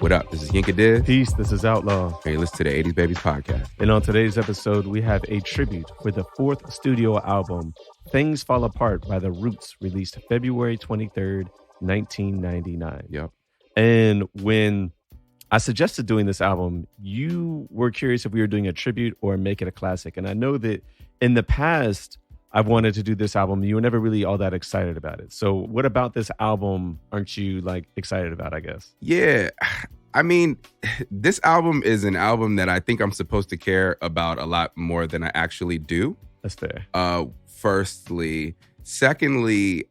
What up? This is Yinka Diz. Peace, this is Outlaw. Hey, listen to the 80s Babies podcast. And on today's episode, we have a tribute for the fourth studio album, Things Fall Apart by The Roots, released February 23rd, 1999. Yep. And when I suggested doing this album, you were curious if we were doing a tribute or make it a classic. And I know that in the past, I've wanted to do this album. You were never really all that excited about it. So what about this album aren't you like excited about, I guess? Yeah. I mean, this album is an album that I think I'm supposed to care about a lot more than I actually do. That's fair. Firstly. Secondly,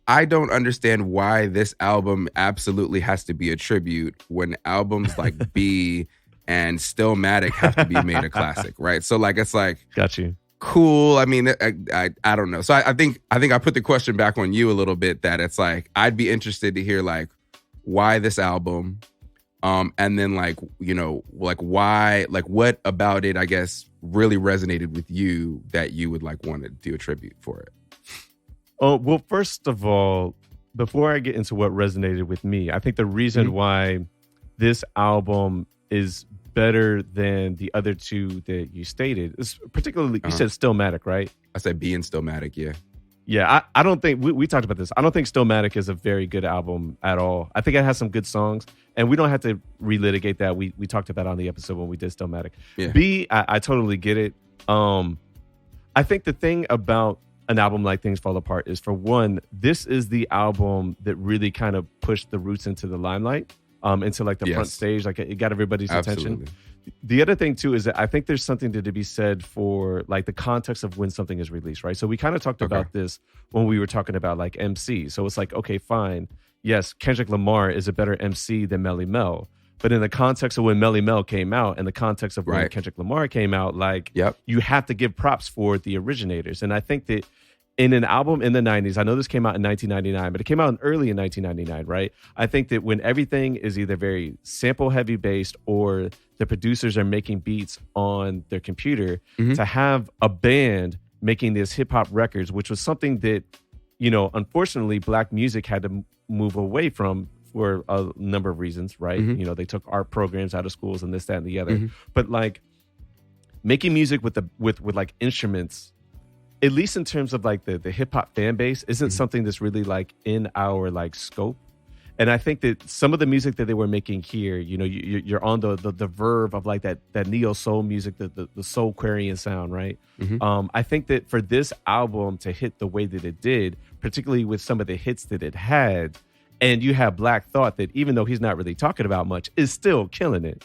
I don't understand why this album absolutely has to be a tribute when albums like Be and Stillmatic have to be made a classic, right? So it's like... Got you. Cool. I mean, I don't know. So I think I put the question back on you a little bit, that it's like, I'd be interested to hear like why this album, and then why, what about it, I guess, really resonated with you that you would like want to do a tribute for it. Oh, well, first of all, before I get into what resonated with me, I think the reason why this album is better than the other two that you stated is particularly, you said Stillmatic, right? I said Be and Stillmatic, yeah. Yeah, I don't think, we talked about this. I don't think Stillmatic is a very good album at all. I think it has some good songs, and we don't have to relitigate that. We talked about it on the episode when we did Stillmatic. Yeah. B, I totally get it. I think the thing about an album like Things Fall Apart is, for one, this is the album that really kind of pushed the Roots into the limelight. Into like the front stage, like it got everybody's attention. The other thing too is that I think there's something to be said for like the context of when something is released, right? So we kind of talked about this when we were talking about like MC. So it's like, okay, fine. Yes, Kendrick Lamar is a better MC than Melly Mel. But in the context of when Melly Mel came out and the context of when Kendrick Lamar came out, like you have to give props for the originators. And I think that in an album in the 90s, I know this came out in 1999, but it came out early in 1999, right? I think that when everything is either very sample heavy based or the producers are making beats on their computer, to have a band making these hip hop records, which was something that, unfortunately, black music had to move away from for a number of reasons, right? They took art programs out of schools and this, that, and the other. But like making music with like instruments, at least in terms of like the hip hop fan base, isn't something that's really like in our like scope. And I think that some of the music that they were making here, you're on the verve of like that neo soul music, the Soulquarian sound, right? I think that for this album to hit the way that it did, particularly with some of the hits that it had, and you have Black Thought that, even though he's not really talking about much, is still killing it.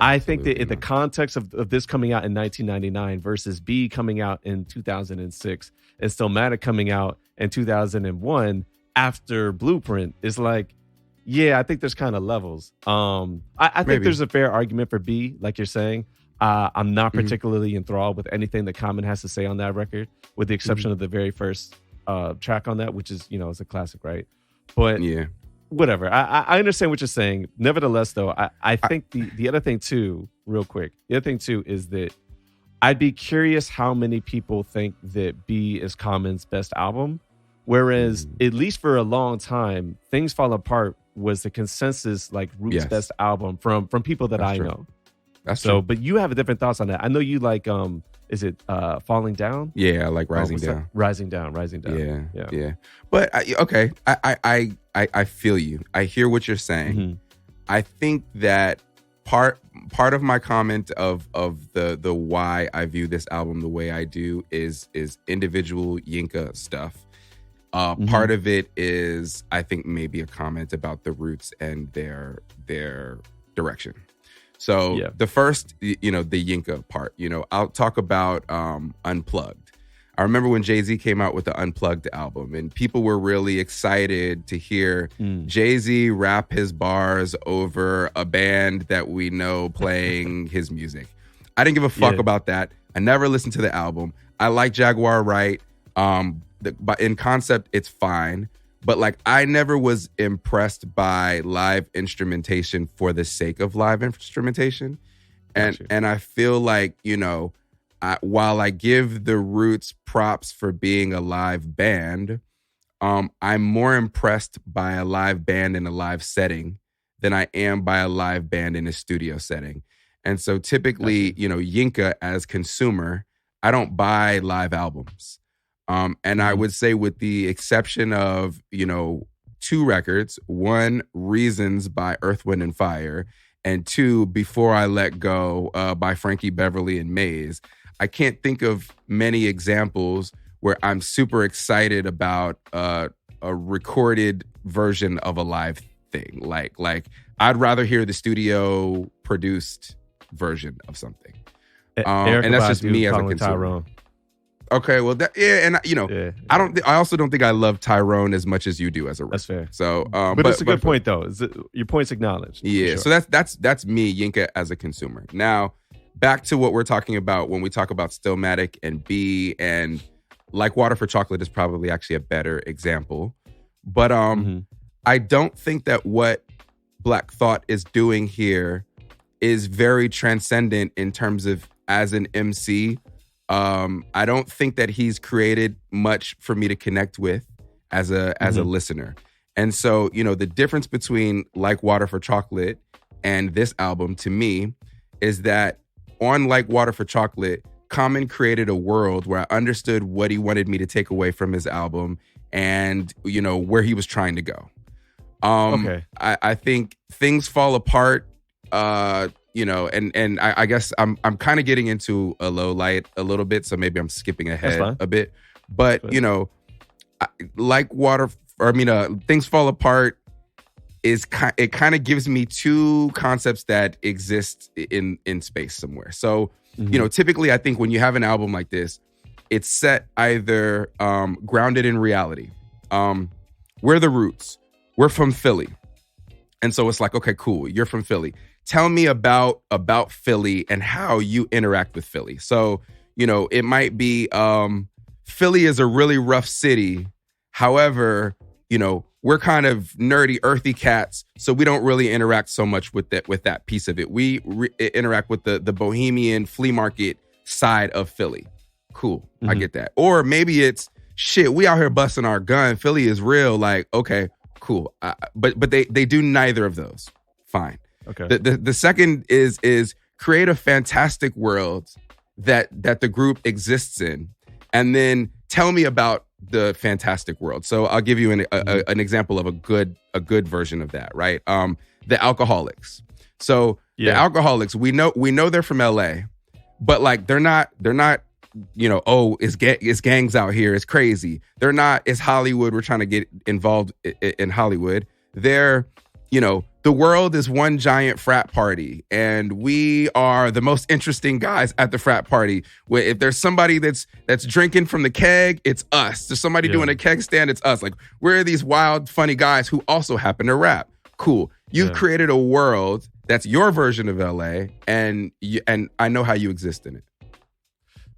I think that in the context of this coming out in 1999 versus B coming out in 2006 and Stillmatic coming out in 2001 after Blueprint, is like, yeah, I think there's kind of levels. I think there's a fair argument for B, like you're saying. I'm not particularly enthralled with anything that Common has to say on that record, with the exception of the very first track on that, which is, is a classic, right? But yeah. Whatever. I understand what you're saying. Nevertheless, though, I think the other thing too, real quick, the other thing too is that I'd be curious how many people think that B is Common's best album, whereas at least for a long time, Things Fall Apart was the consensus like Roots' best album from people that I know. That's so true. But you have different thoughts on that. I know you like is it Falling Down? Yeah, I like Rising Down. Rising Down. Yeah. But I feel you. I hear what you're saying. I think that part of my comment of the why I view this album the way I do is individual Yinka stuff. Part of it is, I think, maybe a comment about the Roots and their direction. So the first, the Yinka part, I'll talk about Unplugged. I remember when Jay-Z came out with the Unplugged album, and people were really excited to hear Jay-Z rap his bars over a band that we know playing his music. I didn't give a fuck about that. I never listened to the album. I like Jaguar Wright. But in concept, it's fine. But like, I never was impressed by live instrumentation for the sake of live instrumentation. And I feel like, while I give the Roots props for being a live band, I'm more impressed by a live band in a live setting than I am by a live band in a studio setting. And so typically, Yinka as consumer, I don't buy live albums. And I would say with the exception of, 2 records, 1, Reasons by Earth, Wind and Fire, and 2, Before I Let Go by Frankie Beverly and Maze, I can't think of many examples where I'm super excited about a recorded version of a live thing. Like I'd rather hear the studio produced version of something. And that's just me as a consumer. Tyrone. Okay, well, I also don't think I love Tyrone as much as you do as a rapper. That's fair. So, but it's a good point though. Your point's acknowledged. Yeah. Sure. So that's me, Yinka, as a consumer. Now, back to what we're talking about when we talk about Stillmatic and Be, and Like Water for Chocolate is probably actually a better example. But I don't think that what Black Thought is doing here is very transcendent in terms of as an MC. I don't think that he's created much for me to connect with as a listener. And so, the difference between Like Water for Chocolate and this album to me is that on Like Water for Chocolate, Common created a world where I understood what he wanted me to take away from his album and, where he was trying to go. Okay. I think Things Fall Apart, and I guess I'm kind of getting into a low light a little bit, so maybe I'm skipping ahead a bit. But Things Fall Apart it kind of gives me 2 concepts that exist in space somewhere. So typically I think when you have an album like this, it's set either grounded in reality. We're the Roots. We're from Philly. And so it's like, okay, cool. You're from Philly. Tell me about Philly and how you interact with Philly. So, it might be Philly is a really rough city. However, we're kind of nerdy, earthy cats, so we don't really interact so much with that piece of it. We interact with the bohemian flea market side of Philly. Cool, I get that. Or maybe it's shit. We out here busting our gun. Philly is real. Like, okay, cool. But they do neither of those. Fine. Okay. The second is create a fantastic world that the group exists in, and then tell me about the fantastic world. So I'll give you an example of a good version of that, right? The Alcoholics. So the Alcoholics, we know they're from LA, but like they're not it's gangs out here, it's crazy. They're not, it's Hollywood, we're trying to get involved in Hollywood. They're, the world is one giant frat party, and we are the most interesting guys at the frat party. Where if there's somebody that's drinking from the keg, it's us. There's somebody doing a keg stand, it's us. Like, we're these wild, funny guys who also happen to rap. Cool. You've created a world that's your version of LA, and I know how you exist in it.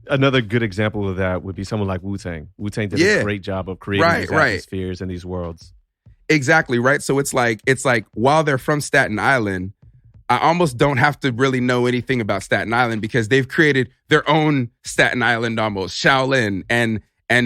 Another good example of that would be someone like Wu-Tang. Wu-Tang did a great job of creating these atmospheres and these worlds. Exactly, right? So it's like while they're from Staten Island, I almost don't have to really know anything about Staten Island because they've created their own Staten Island, almost Shaolin, and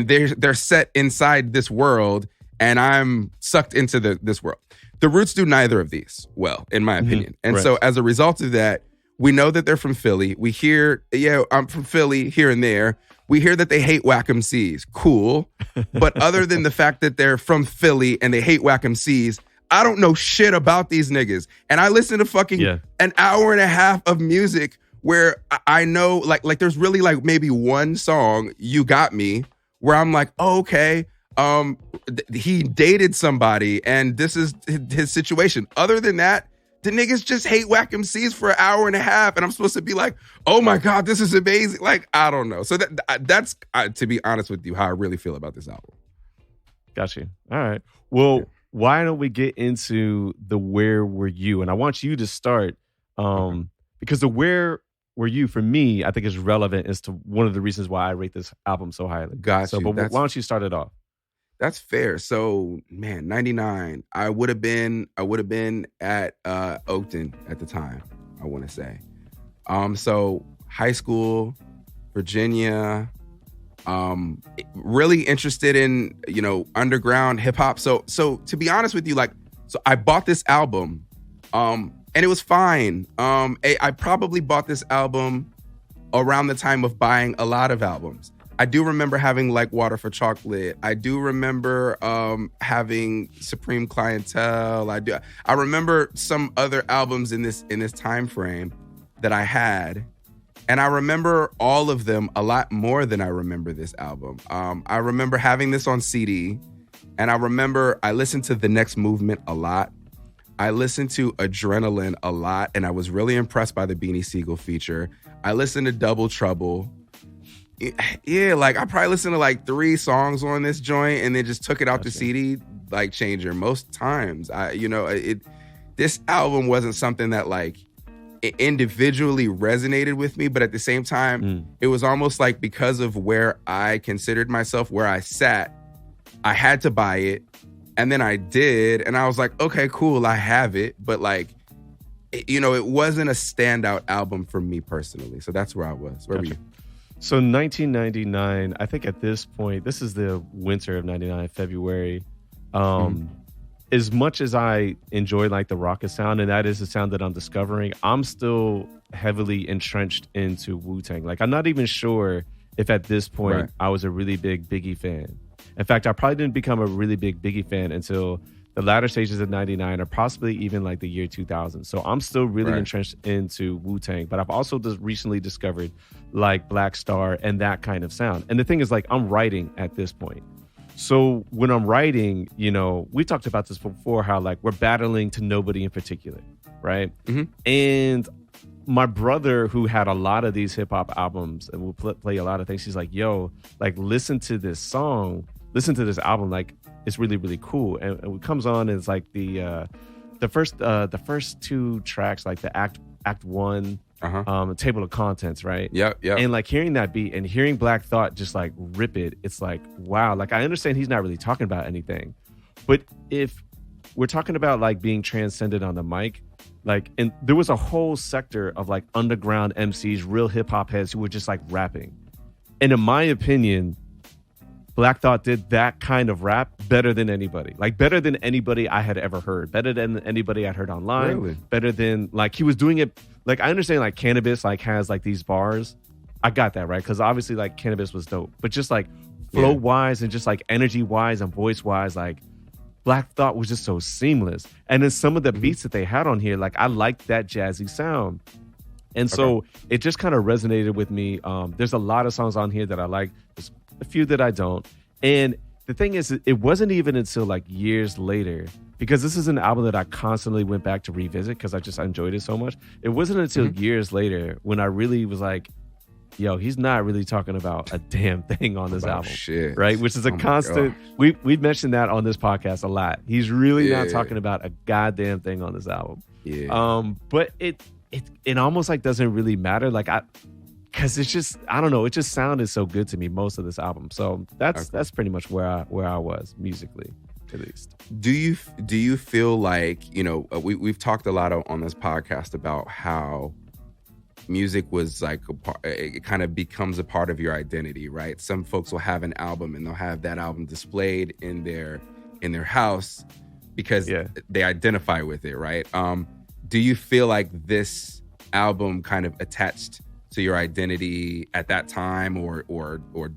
they're set inside this world, and I'm sucked into this world. The Roots do neither of these well, in my opinion. And so as a result of that, we know that they're from Philly. We hear, I'm from Philly here and there. We hear that they hate whack MCs. Cool. But other than the fact that they're from Philly and they hate whack MCs, I don't know shit about these niggas. And I listen to fucking an hour and a half of music where I know, like there's really like maybe one song, You Got Me, where I'm like, oh, okay, he dated somebody and this is his situation. Other than that, the niggas just hate whack MCs for an hour and a half, and I'm supposed to be like, oh my God, this is amazing. Like, I don't know. So that's to be honest with you, how I really feel about this album. Got you. All right. Well, why don't we get into the Where Were You? And I want you to start because the Where Were You, for me, I think is relevant as to one of the reasons why I rate this album so highly. Got you. But why don't you start it off? That's fair. So, man, 99. I would have been at Oakton at the time, I want to say. So high school, Virginia, really interested in, underground hip hop. So to be honest with you, so I bought this album And it was fine. I probably bought this album around the time of buying a lot of albums. I do remember having Like Water for Chocolate. I do remember having Supreme Clientele. I remember some other albums in this time frame that I had. And I remember all of them a lot more than I remember this album. I remember having this on CD. And I remember I listened to The Next Movement a lot. I listened to Adrenaline a lot. And I was really impressed by the Beanie Siegel feature. I listened to Double Trouble. Yeah, like I probably listened to like 3 songs on this joint and then just took it out the CD like changer most times. This album wasn't something that like it individually resonated with me, but at the same time, it was almost like because of where I considered myself, where I sat, I had to buy it. And then I did, and I was like, okay, cool, I have it. But like, it wasn't a standout album for me personally. So that's where I was. Where were you? So 1999, I think at this point, this is the winter of 99, February. As much as I enjoy like the rocket sound, and that is the sound that I'm discovering, I'm still heavily entrenched into Wu-Tang. Like, I'm not even sure if at this point I was a really big Biggie fan. In fact, I probably didn't become a really big Biggie fan until the latter stages of 99 or possibly even like the year 2000. So I'm still really entrenched into Wu-Tang, but I've also just recently discovered like Black Star and that kind of sound. And the thing is, like, I'm writing at this point. So when I'm writing, we talked about this before, how like we're battling to nobody in particular, right? And my brother, who had a lot of these hip hop albums and will play a lot of things, he's like, yo, like, listen to this song, listen to this album, like, it's really, really cool. And it comes on, and it's like the first 2 tracks, like the act 1, Table of Contents, right? Yep. And like hearing that beat and hearing Black Thought just like rip it, it's like, wow. Like, I understand he's not really talking about anything, but if we're talking about like being transcendent on the mic, like, and there was a whole sector of like underground MCs, real hip hop heads who were just like rapping. And in my opinion, Black Thought did that kind of rap better than anybody. Like, better than anybody I had ever heard. Better than anybody I'd heard online. Really? Better than, like, he was doing it. Like, I understand, like, Cannabis, like, has, like, these bars. I got that, right? Because obviously, like, Cannabis was dope. But just, like, flow-wise and just, like, energy-wise and voice-wise, like, Black Thought was just so seamless. And then some of the beats that they had on here, like, I liked that jazzy sound. And so it just kind of resonated with me. There's a lot of songs on here that I like. There's a few that I don't. And the thing is, it wasn't even until like years later, because this is an album that I constantly went back to revisit because I enjoyed it so much. It wasn't until years later when I really was like, yo, he's not really talking about a damn thing on this album. Shit. Right? Which is a constant. We've mentioned that on this podcast a lot. He's really not talking about a goddamn thing on this album. Yeah. But it almost like doesn't really matter. Like, because it's just, I don't know, it just sounded so good to me, most of this album. So that's pretty much where I was musically, at least. Do you feel like, we've talked a lot on this podcast about how music was like it kind of becomes a part of your identity, right? Some folks will have an album and they'll have that album displayed in their house because they identify with it, right? Do you feel like this album kind of attached to your identity at that time or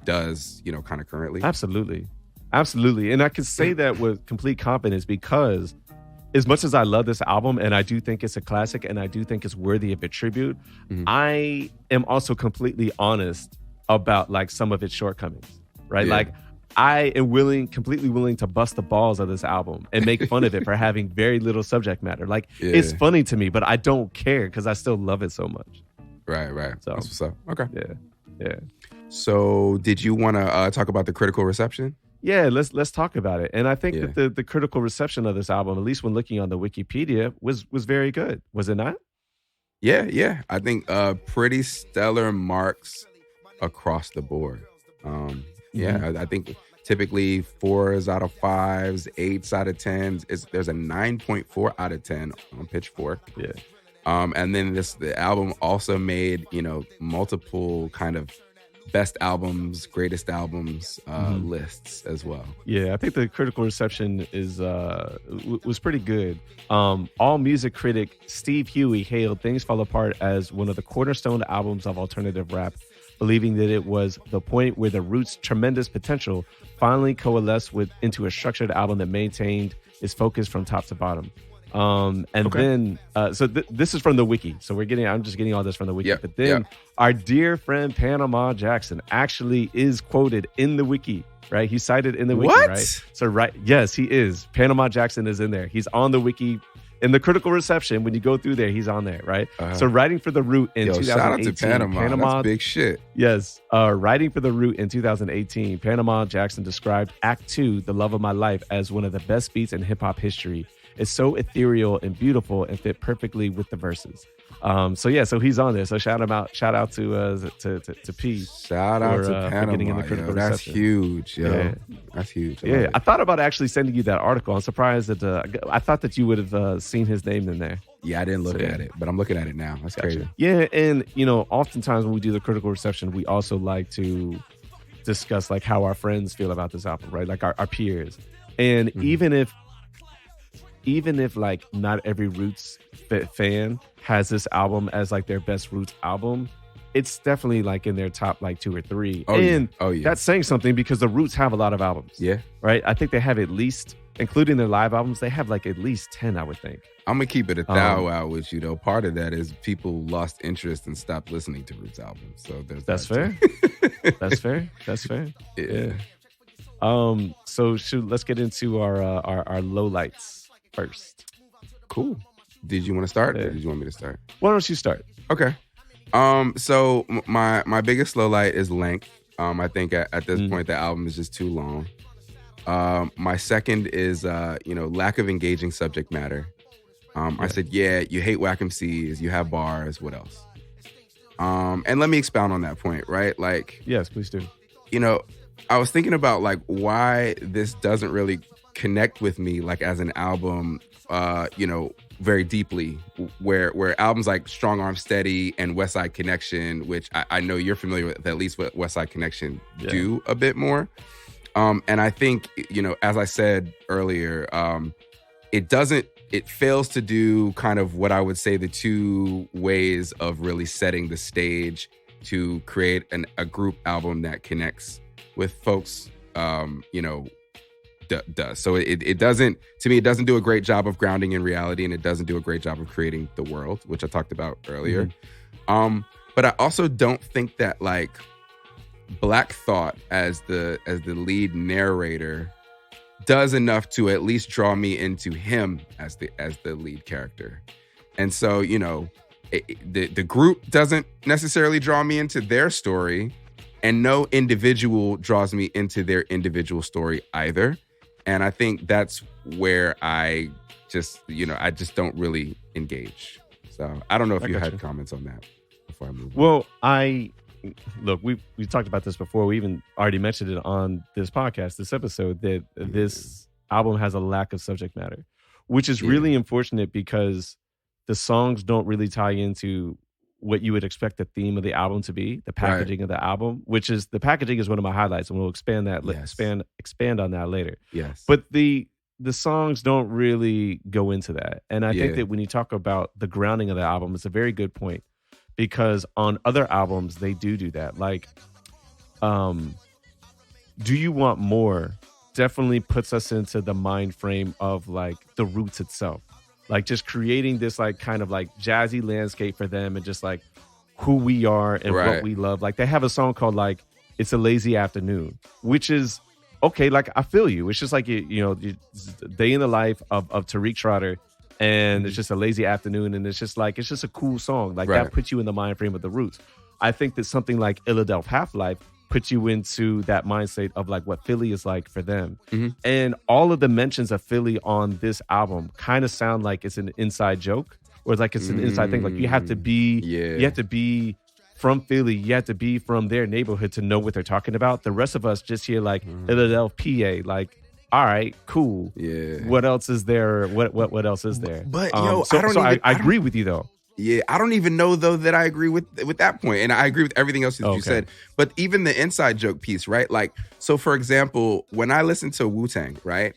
does, kind of currently? Absolutely. And I can say that with complete confidence because as much as I love this album and I do think it's a classic and I do think it's worthy of a tribute, I am also completely honest about like some of its shortcomings, right? Yeah. Like, I am completely willing to bust the balls of this album and make fun of it for having very little subject matter. Like, it's funny to me, but I don't care because I still love it so much. Right. So, that's what's up. Okay. Yeah. So did you want to talk about the critical reception? Yeah, let's talk about it. And I think that the critical reception of this album, at least when looking on the Wikipedia, was very good. Was it not? Yeah. I think pretty stellar marks across the board. I think typically 4s out of 5s, 8s out of 10s. There's a 9.4 out of 10 on Pitchfork. Yeah. And then the album also made, multiple kind of best albums, greatest albums lists as well. Yeah, I think the critical reception is was pretty good. All music critic Steve Huey hailed Things Fall Apart as one of the cornerstone albums of alternative rap, believing that it was the point where the Roots' tremendous potential finally coalesced into a structured album that maintained its focus from top to bottom. Then this is from the wiki. So I'm just getting all this from the wiki. Yep, but then our dear friend Panama Jackson actually is quoted in the wiki, right? He's cited in the wiki, right? So yes, he is. Panama Jackson is in there. He's on the wiki. In the critical reception, when you go through there, he's on there, right? So writing for The Root in 2018. Shout out to Panama. That's big shit. Yes. Writing for The Root in 2018, Panama Jackson described Act 2, The Love of My Life, as one of the best beats in hip-hop history. It's so ethereal and beautiful and fit perfectly with the verses. So he's on there. So shout out to P. Shout out to Panama. Getting in the critical reception. That's huge, yo. Yeah. That's huge. I thought about actually sending you that article. I'm surprised that I thought that you would have seen his name in there. Yeah, I didn't look at it, but I'm looking at it now. That's crazy. Yeah, and oftentimes when we do the critical reception, we also like to discuss like how our friends feel about this album, right? Like our peers. And even if like not every Roots fan has this album as like their best Roots album, it's definitely like in their top like 2 or 3. That's saying something because the Roots have a lot of albums. Yeah. Right? I think they have at least, including their live albums, they have like at least 10, I would think. I'm going to keep it a thou out with you though. Part of that is people lost interest and stopped listening to Roots albums. So that's fair. That's fair. Yeah. So let's get into our lowlights first. Cool. Did you want to start or did you want me to start? Why don't you start? Okay. So my biggest low light is length. I think at this point the album is just too long. My second is lack of engaging subject matter. I said, you hate whack MCs, you have bars, what else? And let me expound on that point, right? Like, yes, please do. I was thinking about like why this doesn't really connect with me like as an album, very deeply, where albums like Strong Arm Steady and West Side Connection, which I know you're familiar with, at least what West Side Connection do a bit more. And I think, as I said earlier, it fails to do kind of what I would say the two ways of really setting the stage to create a group album that connects with folks, does. So it doesn't, to me, it doesn't do a great job of grounding in reality, and it doesn't do a great job of creating the world, which I talked about earlier. But I also don't think that like Black Thought as the lead narrator does enough to at least draw me into him as the lead character. And so, the group doesn't necessarily draw me into their story, and no individual draws me into their individual story either. And I think that's where I just don't really engage. So I don't know if you had comments on that before I move on. Well, we talked about this before. We even already mentioned it on this podcast, this episode, that this album has a lack of subject matter, which is really unfortunate because the songs don't really tie into what you would expect the theme of the album to be, the packaging of the album, which is the packaging is one of my highlights, and we'll expand on that later. Yes. But the songs don't really go into that. And I think that when you talk about the grounding of the album, it's a very good point, because on other albums, they do that. Like, Do You Want More definitely puts us into the mind frame of like the Roots itself. Like just creating this like kind of like jazzy landscape for them, and just like who we are and what we love. Like they have a song called like It's a Lazy Afternoon, which is okay. Like I feel you. It's just like, day in the life of Tariq Trotter, and it's just a lazy afternoon. And it's just a cool song. Like that puts you in the mind frame of the Roots. I think that something like Illadelph Half-Life puts you into that mindset of like what Philly is like for them. And all of the mentions of Philly on this album kind of sound like it's an inside joke, or it's like it's an inside thing. Like you have to be from Philly, you have to be from their neighborhood to know what they're talking about. The rest of us just hear like Philadelphia, like, all right, cool. Yeah. What else is there? What else is there? But I agree with you though. Yeah, I don't even know though that I agree with that point, and I agree with everything else that you said. But even the inside joke piece, right? Like, so for example, when I listen to Wu-Tang, right?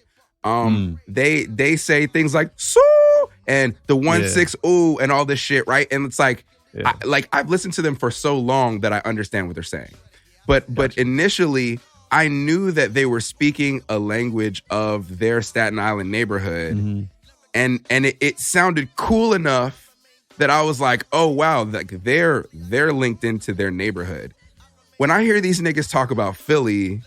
They say things like "so" and the 1-6 ooh and all this shit, right? And it's like, I've listened to them for so long that I understand what they're saying. But initially, I knew that they were speaking a language of their Staten Island neighborhood, and it sounded cool enough that I was like, oh wow, like they're linked into their neighborhood. When I hear these niggas talk about Philly,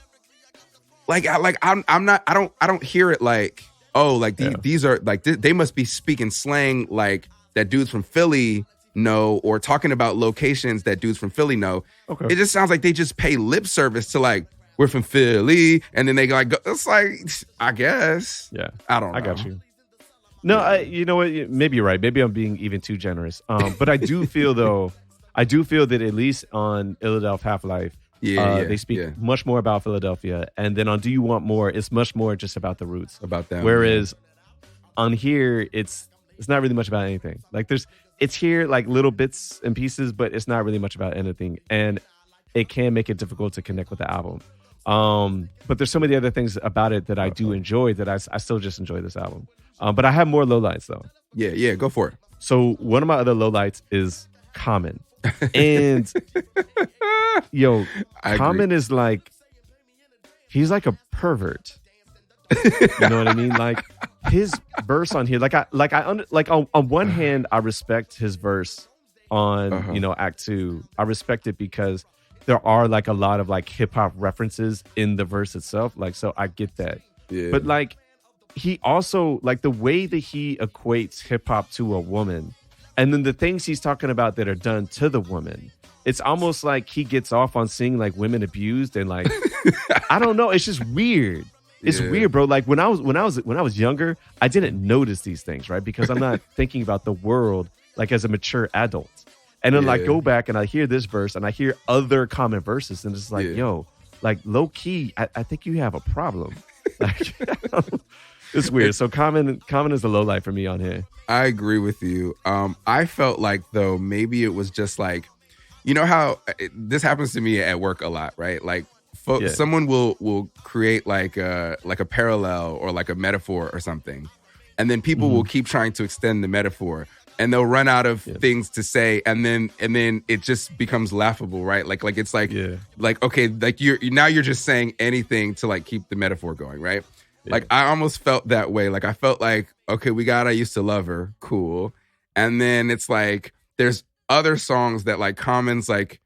I don't hear it like, oh, like these are like they must be speaking slang like that dudes from Philly know, or talking about locations that dudes from Philly know. Okay. It just sounds like they just pay lip service to like, we're from Philly, and then they like go, it's like, I guess. Yeah. I don't know. I got you. No, you know what? Maybe you're right. Maybe I'm being even too generous. But I do feel that at least on Philadelphia Half-Life, they speak much more about Philadelphia. And then on Do You Want More, it's much more just about the roots. About them. Whereas on here, it's not really much about anything. Like it's here like little bits and pieces, but it's not really much about anything. And it can make it difficult to connect with the album. But there's so many other things about it that I do enjoy that I still just enjoy this album. But I have more lowlights though. Yeah, go for it. So one of my other lowlights is Common. And yo, Common is like, he's like a pervert. You know what I mean? Like his verse on here, on one hand, I respect his verse on, Act 2. I respect it because there are like a lot of like hip hop references in the verse itself. Like, so I get that. Yeah. But like, he also, like the way that he equates hip hop to a woman, and then the things he's talking about that are done to the woman, it's almost like he gets off on seeing like women abused and like, I don't know. It's just weird. It's weird, bro. Like when I was younger, I didn't notice these things, right? Because I'm not thinking about the world like as a mature adult. And then like go back and I hear this verse and I hear other common verses and it's like, yo, like low key, I think you have a problem. Like, it's weird. So Common is a low light for me on here. I agree with you. I felt like though maybe it was just like, you know how this happens to me at work a lot, right? Like someone will create like a parallel or like a metaphor or something, and then people will keep trying to extend the metaphor, and they'll run out of things to say, and then it just becomes laughable, right? Like it's like okay, like you're just saying anything to like keep the metaphor going, right? Yeah. Like I almost felt that way. Like I felt like, okay, we got I Used to Love Her, cool, and then it's like there's other songs that like Common's like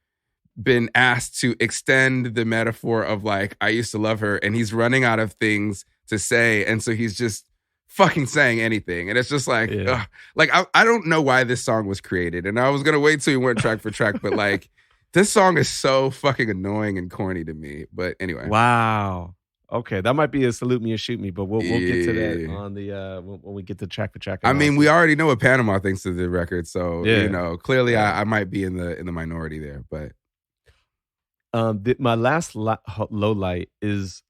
been asked to extend the metaphor of like I used to love her, and he's running out of things to say, and so he's just fucking saying anything, and it's just like like I don't know why this song was created, and I was gonna wait till he went track for track, but like this song is so fucking annoying and corny to me. But anyway, wow, okay, that might be a salute me or shoot me, but we'll get to that on the when we get to track for track analysis. I mean, we already know what Panama thinks of the record, so you know clearly I might be in the minority there, but my last low light is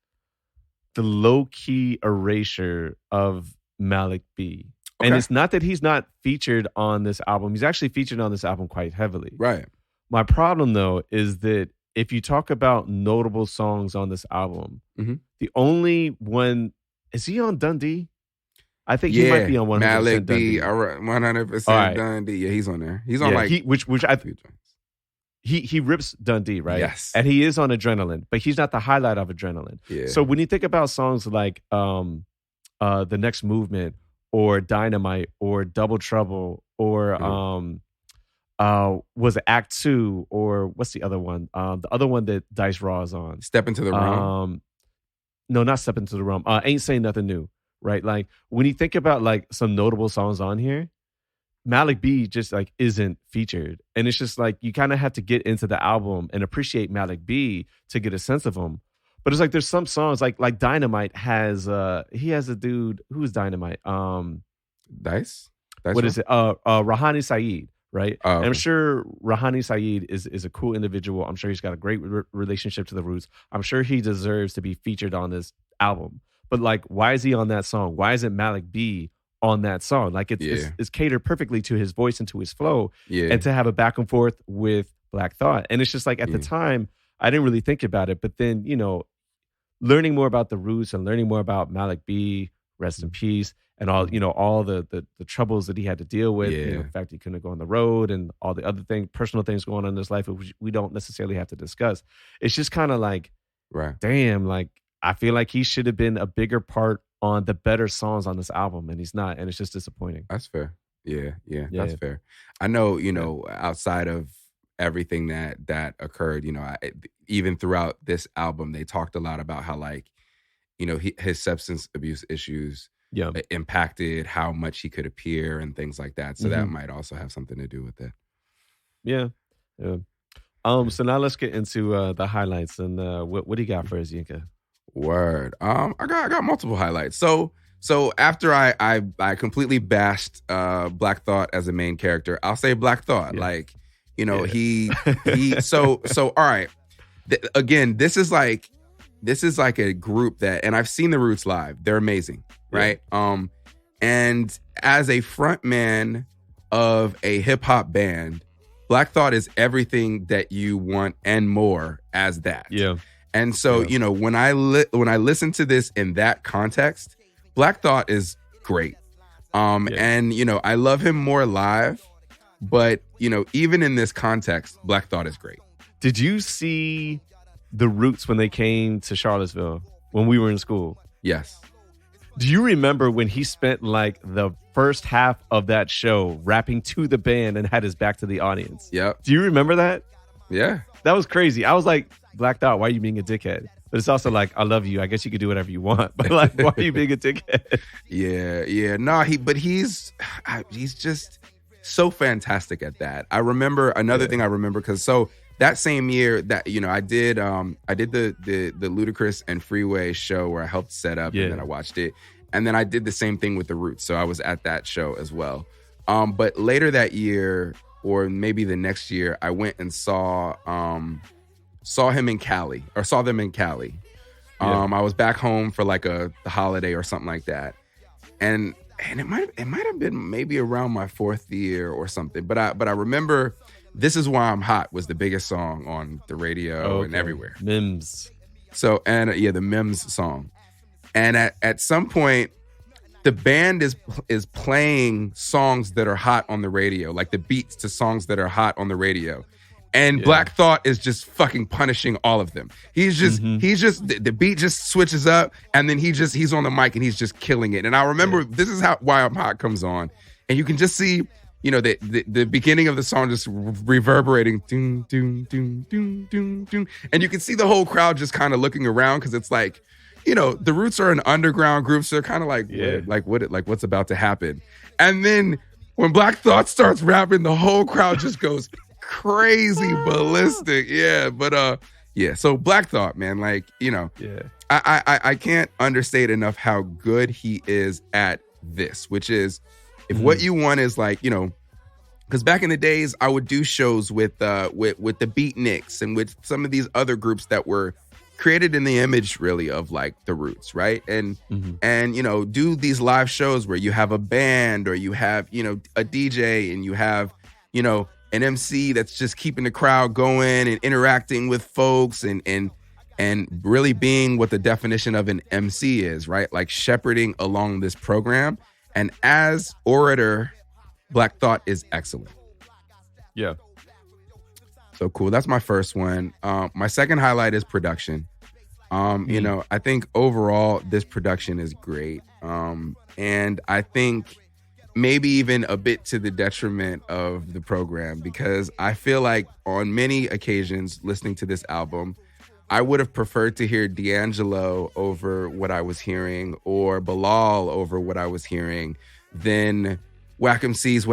the low key erasure of Malik B. Okay. And it's not that he's not featured on this album. He's actually featured on this album quite heavily. Right. My problem though is that if you talk about notable songs on this album, the only one, is he on Dundee? I think he might be on 100% Malik Dundee. B, 100% Dundee. Yeah, he's on there. He's on which I think. He rips Dundee, right? Yes. And he is on Adrenaline, but he's not the highlight of Adrenaline. Yeah. So when you think about songs like The Next Movement or Dynamite or Double Trouble or was it Act 2 or what's the other one? The other one that Dice Raw is on. Step Into the Realm. No, not Step Into the Realm. Ain't Saying Nothing New, right? Like when you think about like some notable songs on here, Malik B just like isn't featured, and it's just like you kind of have to get into the album and appreciate Malik B to get a sense of him. But it's like there's some songs like Dynamite has he has a dude who's Dynamite Dice what is it Rahani Saeed, right? Oh, and I'm sure Rahani Saeed is a cool individual. I'm sure he's got a great relationship to the Roots. I'm sure he deserves to be featured on this album. But like, why is he on that song? Why isn't Malik B on that song. Like it's catered perfectly to his voice and to his flow. Yeah. And to have a back and forth with Black Thought. And it's just like at the time, I didn't really think about it. But then, learning more about the roots and learning more about Malik B, rest in peace, and all, all the troubles that he had to deal with, the fact he couldn't go on the road and all the other personal things going on in his life, which we don't necessarily have to discuss. It's just kind of like, damn, like, I feel like he should have been a bigger part on the better songs on this album, and he's not, and it's just disappointing. That's fair. Yeah, that's fair. I know, outside of everything that occurred, even throughout this album, they talked a lot about how, like, his substance abuse issues impacted how much he could appear and things like that. So that might also have something to do with it. Yeah. So now let's get into the highlights, and what do you got for us, Yinka? Word. I got multiple highlights. So after I completely bashed Black Thought as a main character, I'll say Black Thought. Like, he so all right. Again, this is like a group that, and I've seen the Roots live. They're amazing, right? And as a frontman of a hip hop band, Black Thought is everything that you want and more as that. Yeah. And so, when I listen to this in that context, Black Thought is great. And, I love him more live, but, even in this context, Black Thought is great. Did you see the Roots when they came to Charlottesville when we were in school? Yes. Do you remember when he spent like the first half of that show rapping to the band and had his back to the audience? Yep. Do you remember that? Yeah. That was crazy. I was like, Black Thought, why are you being a dickhead? But it's also like, I love you. I guess you could do whatever you want. But like, why are you being a dickhead? Yeah. No, he's just so fantastic at that. I remember another thing I remember, because that same year that, I did the Ludacris and Freeway show where I helped set up and then I watched it. And then I did the same thing with the Roots. So I was at that show as well. But later that year, or maybe the next year, I went and saw them in Cali. I was back home for like the holiday or something like that. And it might have been maybe around my fourth year or something. But I remember This Is Why I'm Hot was the biggest song on the radio and everywhere. Mims. So, and the Mims song. And at some point, the band is playing songs that are hot on the radio, like the beats to songs that are hot on the radio. And Black Thought is just fucking punishing all of them. He's just the beat just switches up, and then he's on the mic and he's just killing it. And I remember This Is Why I'm Hot comes on, and you can just see, the beginning of the song just reverberating, doom, doom, doom, doom, doom, doom. And you can see the whole crowd just kind of looking around, because it's like, the Roots are an underground group, so they're kind of like, what's about to happen? And then when Black Thought starts rapping, the whole crowd just goes crazy ballistic. So Black Thought, man, like, I can't understate enough how good he is at this, which is, if what you want is like, because back in the days I would do shows with the Beatniks and with some of these other groups that were created in the image really of like the Roots, right? And do these live shows where you have a band, or you have a DJ, and you have an MC that's just keeping the crowd going and interacting with folks, and really being what the definition of an MC is, right? Like shepherding along this program. And as orator, Black Thought is excellent. Yeah. So cool. That's my first one. My second highlight is production. I think overall this production is great. And I think maybe even a bit to the detriment of the program, because I feel like on many occasions listening to this album, I would have preferred to hear D'Angelo over what I was hearing, or Bilal over what I was hearing, than Whack MCs,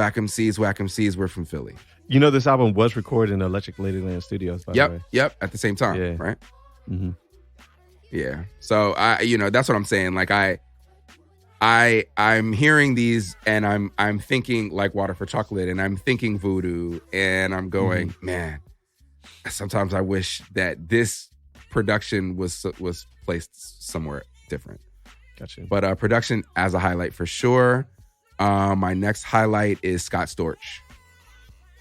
we're from Philly. This album was recorded in Electric Ladyland Studios, by the way. Yep, at the same time, right? Mm-hmm. Yeah. So that's what I'm saying. Like I'm hearing these, and I'm thinking like Water for Chocolate, and I'm thinking Voodoo, and I'm going, man, sometimes I wish that this production was placed somewhere different. Gotcha. But production as a highlight for sure. My next highlight is Scott Storch.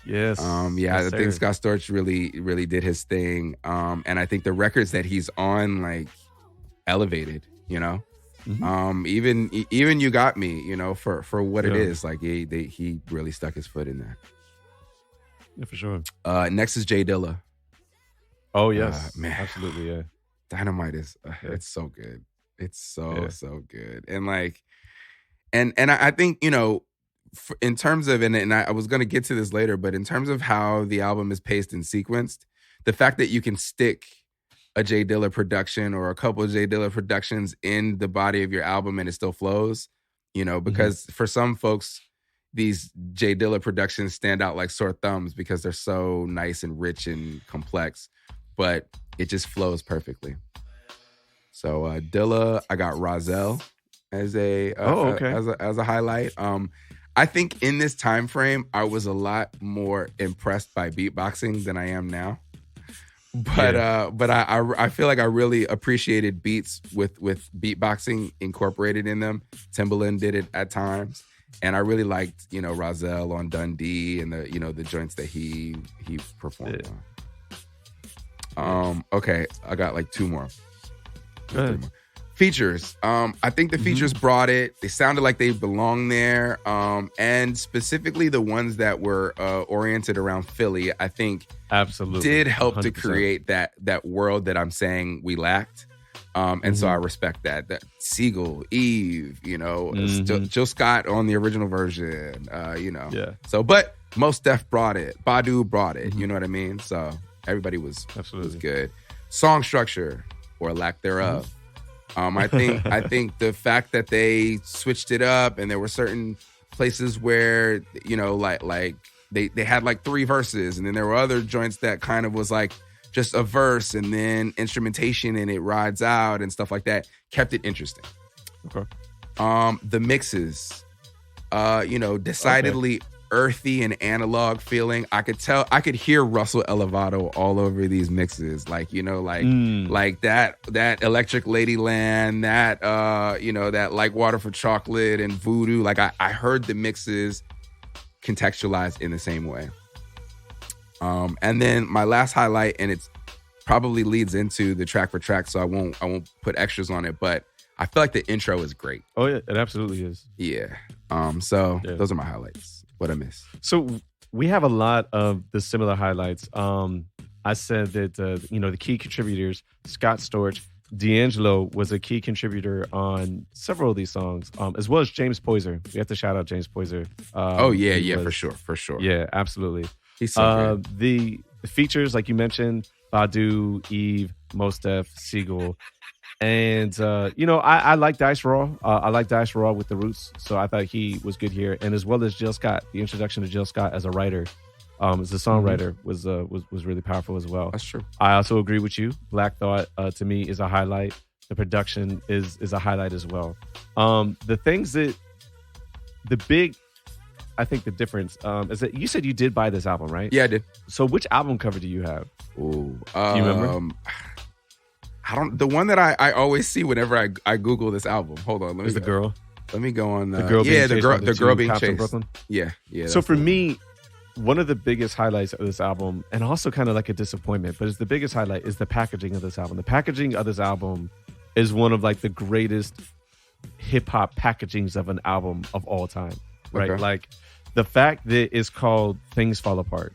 Yes. I think Scott Storch really did his thing. And I think the records that he's on, like, elevated, you know. Even You Got Me, you know, for what it is. Like, he really stuck his foot in there. Yeah, for sure. Next is Jay Dilla. Oh yes, man, absolutely, yeah. Dynamite is it's so good. It's so good. And like, and I think, you know, in terms of, and I was going to get to this later, but in terms of how the album is paced and sequenced, the fact that you can stick a Jay Dilla production or a couple of Jay Dilla productions in the body of your album and it still flows, you know, because for some folks, these Jay Dilla productions stand out like sore thumbs because they're so nice and rich and complex, but it just flows perfectly. So Dilla, I got Rozelle as a as a highlight. I think in this time frame, I was a lot more impressed by beatboxing than I am now. But I feel like I really appreciated beats with beatboxing incorporated in them. Timbaland did it at times, and I really liked, you know, Rozelle on Dundee and the, you know, the joints that he performed on. Okay, I got like two more. Features. I think the features brought it. They sounded like they belonged there. And specifically the ones that were oriented around Philly, I think absolutely did help 100%. To create that world that I'm saying we lacked. And so I respect that. That Siegel, Eve, you know, Jill Scott on the original version, you know. Yeah. So, but Mos Def brought it. Badu brought it. You know what I mean? So everybody was good. Song structure or lack thereof. I think the fact that they switched it up and there were certain places where, you know, like they had like 3 verses, and then there were other joints that kind of was like just a verse and then instrumentation and it rides out and stuff like that, kept it interesting. Okay. The mixes, you know, decidedly earthy and analog feeling. I could hear Russell Elevado all over these mixes, like, you know, like that Electric Ladyland, that you know, that Like Water for Chocolate and Voodoo. Like I heard the mixes contextualized in the same way. And then my last highlight, and it's probably leads into the track for track, so I won't put extras on it, but I feel like the intro is great. Oh yeah, it absolutely is. Yeah. So those are my highlights. What I missed. So we have a lot of the similar highlights. I said that, you know, the key contributors, Scott Storch, D'Angelo was a key contributor on several of these songs, as well as James Poyser. We have to shout out James Poyser. For sure. Yeah, absolutely. He's so good. The features, like you mentioned, Badu, Eve, Mos Def, Siegel. And, you know, I like Dice Raw. I like Dice Raw with the Roots. So I thought he was good here. And as well as Jill Scott, the introduction to Jill Scott as a writer, as a songwriter was really powerful as well. That's true. I also agree with you. Black Thought, to me, is a highlight. The production is a highlight as well. The things that, I think the difference is that you said you did buy this album, right? Yeah, I did. So which album cover do you have? Ooh, do you remember? The one that I always see whenever I Google this album. Hold on, the girl. Let me go on. The girl being chased. Brooklyn. Yeah. So for me, one of the biggest highlights of this album, and also kind of like a disappointment, but it's the biggest highlight, is the packaging of this album. The packaging of this album is one of like the greatest hip hop packagings of an album of all time. Right? Okay. Like the fact that it's called Things Fall Apart.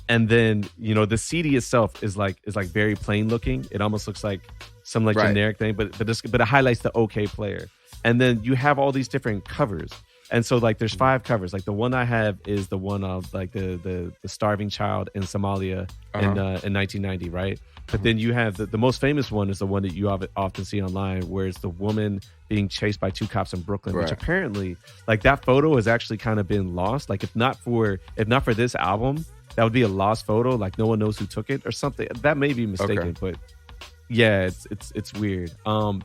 And then, you know, the CD itself is like very plain looking. It almost looks like some like generic thing, but it highlights the OK Player. And then you have all these different covers. And so like there's 5 covers. Like the one I have is the one of like the starving child in Somalia in 1990, right? But then you have the most famous one is the one that you often see online, where it's the woman being chased by 2 cops in Brooklyn, which apparently like that photo has actually kind of been lost. Like if not for this album, that would be a lost photo. Like no one knows who took it or something. That may be mistaken, but yeah, it's weird.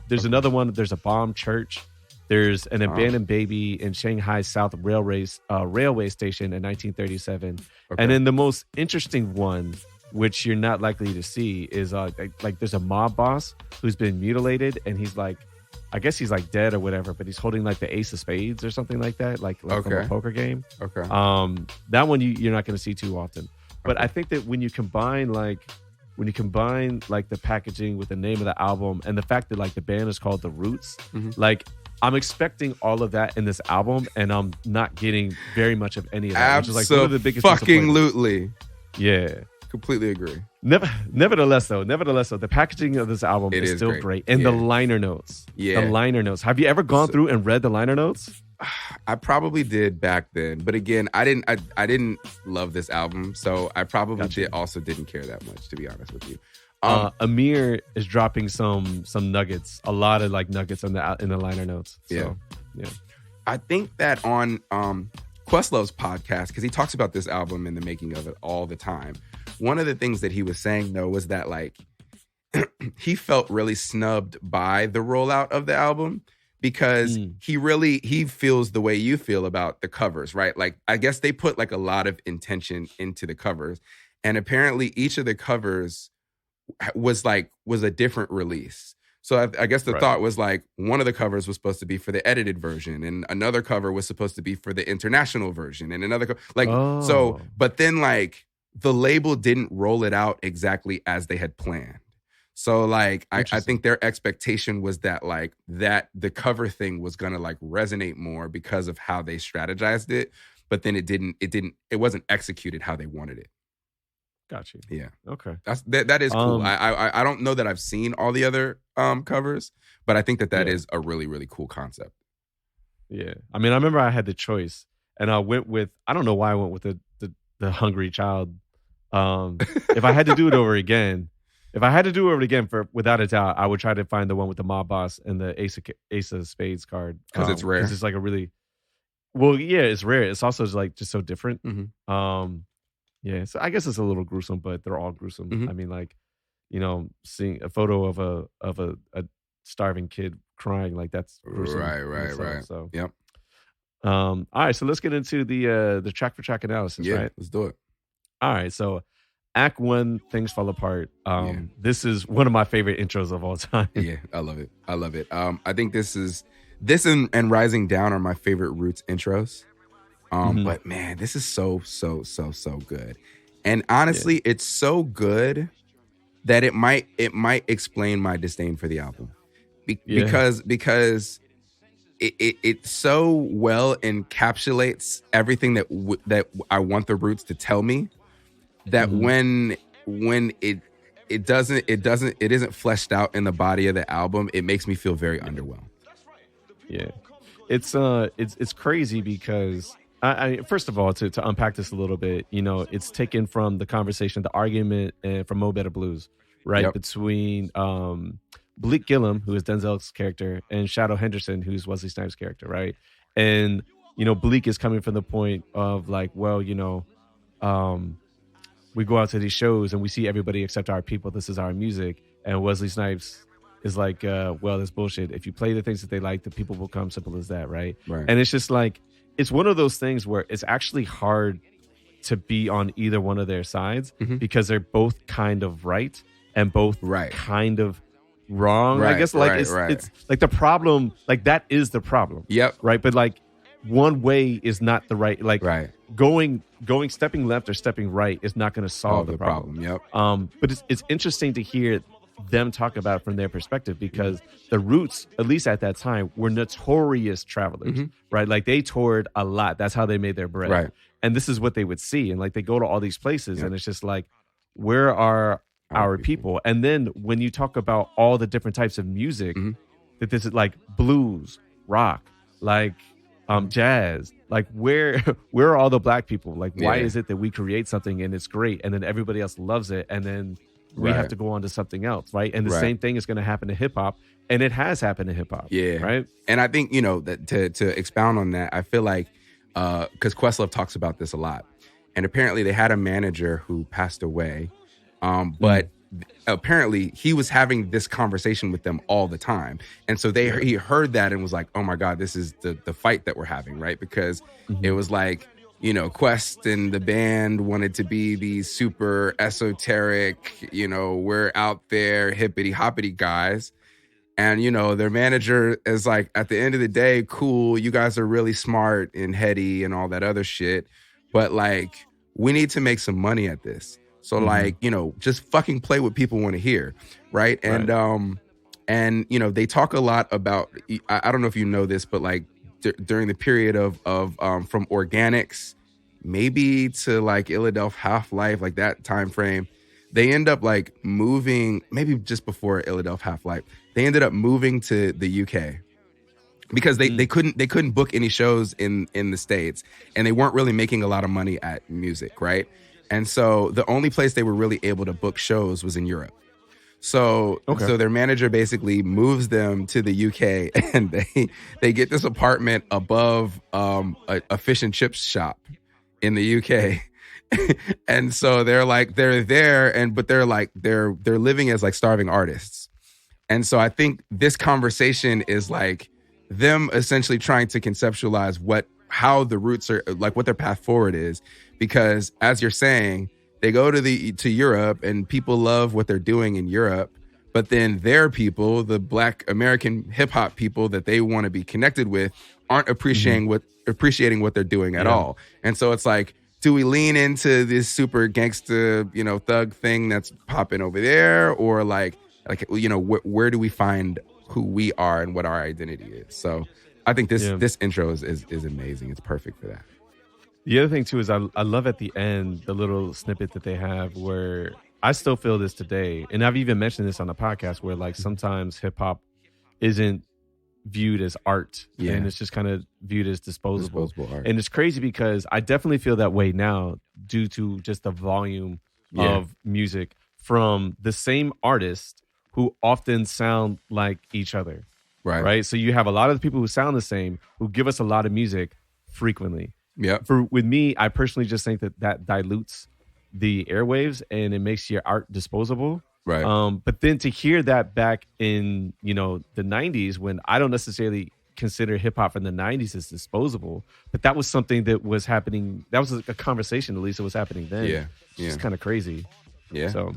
There's another one. There's a bombed church. There's an abandoned baby in Shanghai South railway station in 1937. And then the most interesting one, which you're not likely to see, is like there's a mob boss who's been mutilated, and he's like I guess he's like dead or whatever, but he's holding like the ace of spades or something like that, like from a poker game. Okay. That one you're not going to see too often. But I think that when you combine like the packaging with the name of the album and the fact that like the band is called The Roots, like I'm expecting all of that in this album, and I'm not getting very much of any of that, which is like one of the biggest fucking yeah. Completely agree. Nevertheless, though, the packaging of this album is still great. And the liner notes. Yeah. The liner notes. Have you ever gone through and read the liner notes? I probably did back then. But again, I didn't love this album. So I probably didn't care that much, to be honest with you. Amir is dropping some nuggets, a lot of like nuggets in the liner notes. So, yeah. I think that on Questlove's podcast, because he talks about this album and the making of it all the time, one of the things that he was saying, though, was that like he felt really snubbed by the rollout of the album because he feels the way you feel about the covers, right? Like, I guess they put like a lot of intention into the covers, and apparently each of the covers was a different release. So I guess the thought was like one of the covers was supposed to be for the edited version, and another cover was supposed to be for the international version, and another so. But then like the label didn't roll it out exactly as they had planned. So like I think their expectation was that like that the cover thing was gonna like resonate more because of how they strategized it, but then it wasn't executed how they wanted it. Got you. Yeah. Okay. That is cool. I don't know that I've seen all the other covers, but I think that is a really, really cool concept. Yeah. I mean, I remember I had the choice, and I went with, I don't know why I went with the Hungry Child. If I had to do it over again, for without a doubt, I would try to find the one with the mob boss and the Ace of Spades card. Because it's rare. It's like a really, well, yeah, it's rare. It's also like just so different. Mm-hmm. Yeah, so I guess it's a little gruesome, but they're all gruesome. Mm-hmm. I mean, like, seeing a photo of a starving kid crying, like that's gruesome. Right. So, yep. All right, so let's get into the track for track analysis. Yeah, right? Let's do it. All right, so Act 1, Things Fall Apart. This is one of my favorite intros of all time. Yeah, I love it. I think this and Rising Down are my favorite Roots intros. But man, this is so good. And honestly, it's so good that it might explain my disdain for the album. Because it so well encapsulates everything that I want the Roots to tell me, that when it isn't fleshed out in the body of the album, it makes me feel very underwhelmed. Yeah. It's crazy because I first of all, to unpack this a little bit, it's taken from the conversation, the argument from Mo Better Blues, right? Yep. Between Bleak Gillum, who is Denzel's character, and Shadow Henderson, who's Wesley Snipes' character, right? And, Bleak is coming from the point of like, well, we go out to these shows and we see everybody except our people. This is our music. And Wesley Snipes is like, well, that's bullshit. If you play the things that they like, the people will come. Simple as that, right? And it's just like, it's one of those things where it's actually hard to be on either one of their sides because they're both kind of right and both kind of wrong. I guess like it's like the problem, like that is the problem. Yep. Right. But like one way is not the right, like stepping left or stepping right is not going to solve the problem. Yep. But it's interesting to hear them talk about it from their perspective, because the Roots, at least at that time, were notorious travelers, right? Like they toured a lot. That's how they made their bread. Right. And this is what they would see. And like they go to all these places and it's just like, where are our people? And then when you talk about all the different types of music, that this is like blues, rock, like jazz, like where are all the black people? Like why is it that we create something and it's great and then everybody else loves it and then we have to go on to something else, right? And the same thing is going to happen to hip hop, and it has happened to hip hop, right? And I think that to expound on that, I feel like because Questlove talks about this a lot, and apparently they had a manager who passed away, but apparently he was having this conversation with them all the time, and so he heard that and was like, "Oh my God, this is the fight that we're having," right? Because it was like, Quest and the band wanted to be these super esoteric, we're out there hippity hoppity guys. And, their manager is like, at the end of the day, cool, you guys are really smart and heady and all that other shit. But like, we need to make some money at this. So like, just fucking play what people want to hear. Right. And, they talk a lot about, I don't know if you know this, but like during the period of from Organics, maybe to like Philadelphia Half-Life, like that time frame, they end up like moving, maybe just before Philadelphia Half-Life, they ended up moving to the UK because they couldn't book any shows in the States, and they weren't really making a lot of money at music, right? And so the only place they were really able to book shows was in Europe. So their manager basically moves them to the UK, and they get this apartment above a fish and chips shop in the UK. And so they're there, but they're living as like starving artists. And so I think this conversation is like them essentially trying to conceptualize how the roots are, like what their path forward is, because as you're saying, they go to Europe and people love what they're doing in Europe, but then their people, the Black American hip hop people that they want to be connected with, aren't appreciating what they're doing at all. And so it's like, do we lean into this super gangsta, thug thing that's popping over there, or where do we find who we are and what our identity is? So I think this intro is amazing. It's perfect for that. The other thing too is I love at the end the little snippet that they have where I still feel this today, and I've even mentioned this on the podcast, where like sometimes hip hop isn't viewed as art, and it's just kind of viewed as disposable art. And it's crazy because I definitely feel that way now due to just the volume of music from the same artist who often sound like each other. Right. So you have a lot of the people who sound the same, who give us a lot of music frequently. Yeah. With me, I personally just think that dilutes the airwaves and it makes your art disposable. Right. But then to hear that back in, the 90s, when I don't necessarily consider hip hop in the 90s as disposable, but that was something that was happening. That was a conversation, at least it was happening then. Yeah. It's kind of crazy. Yeah. So,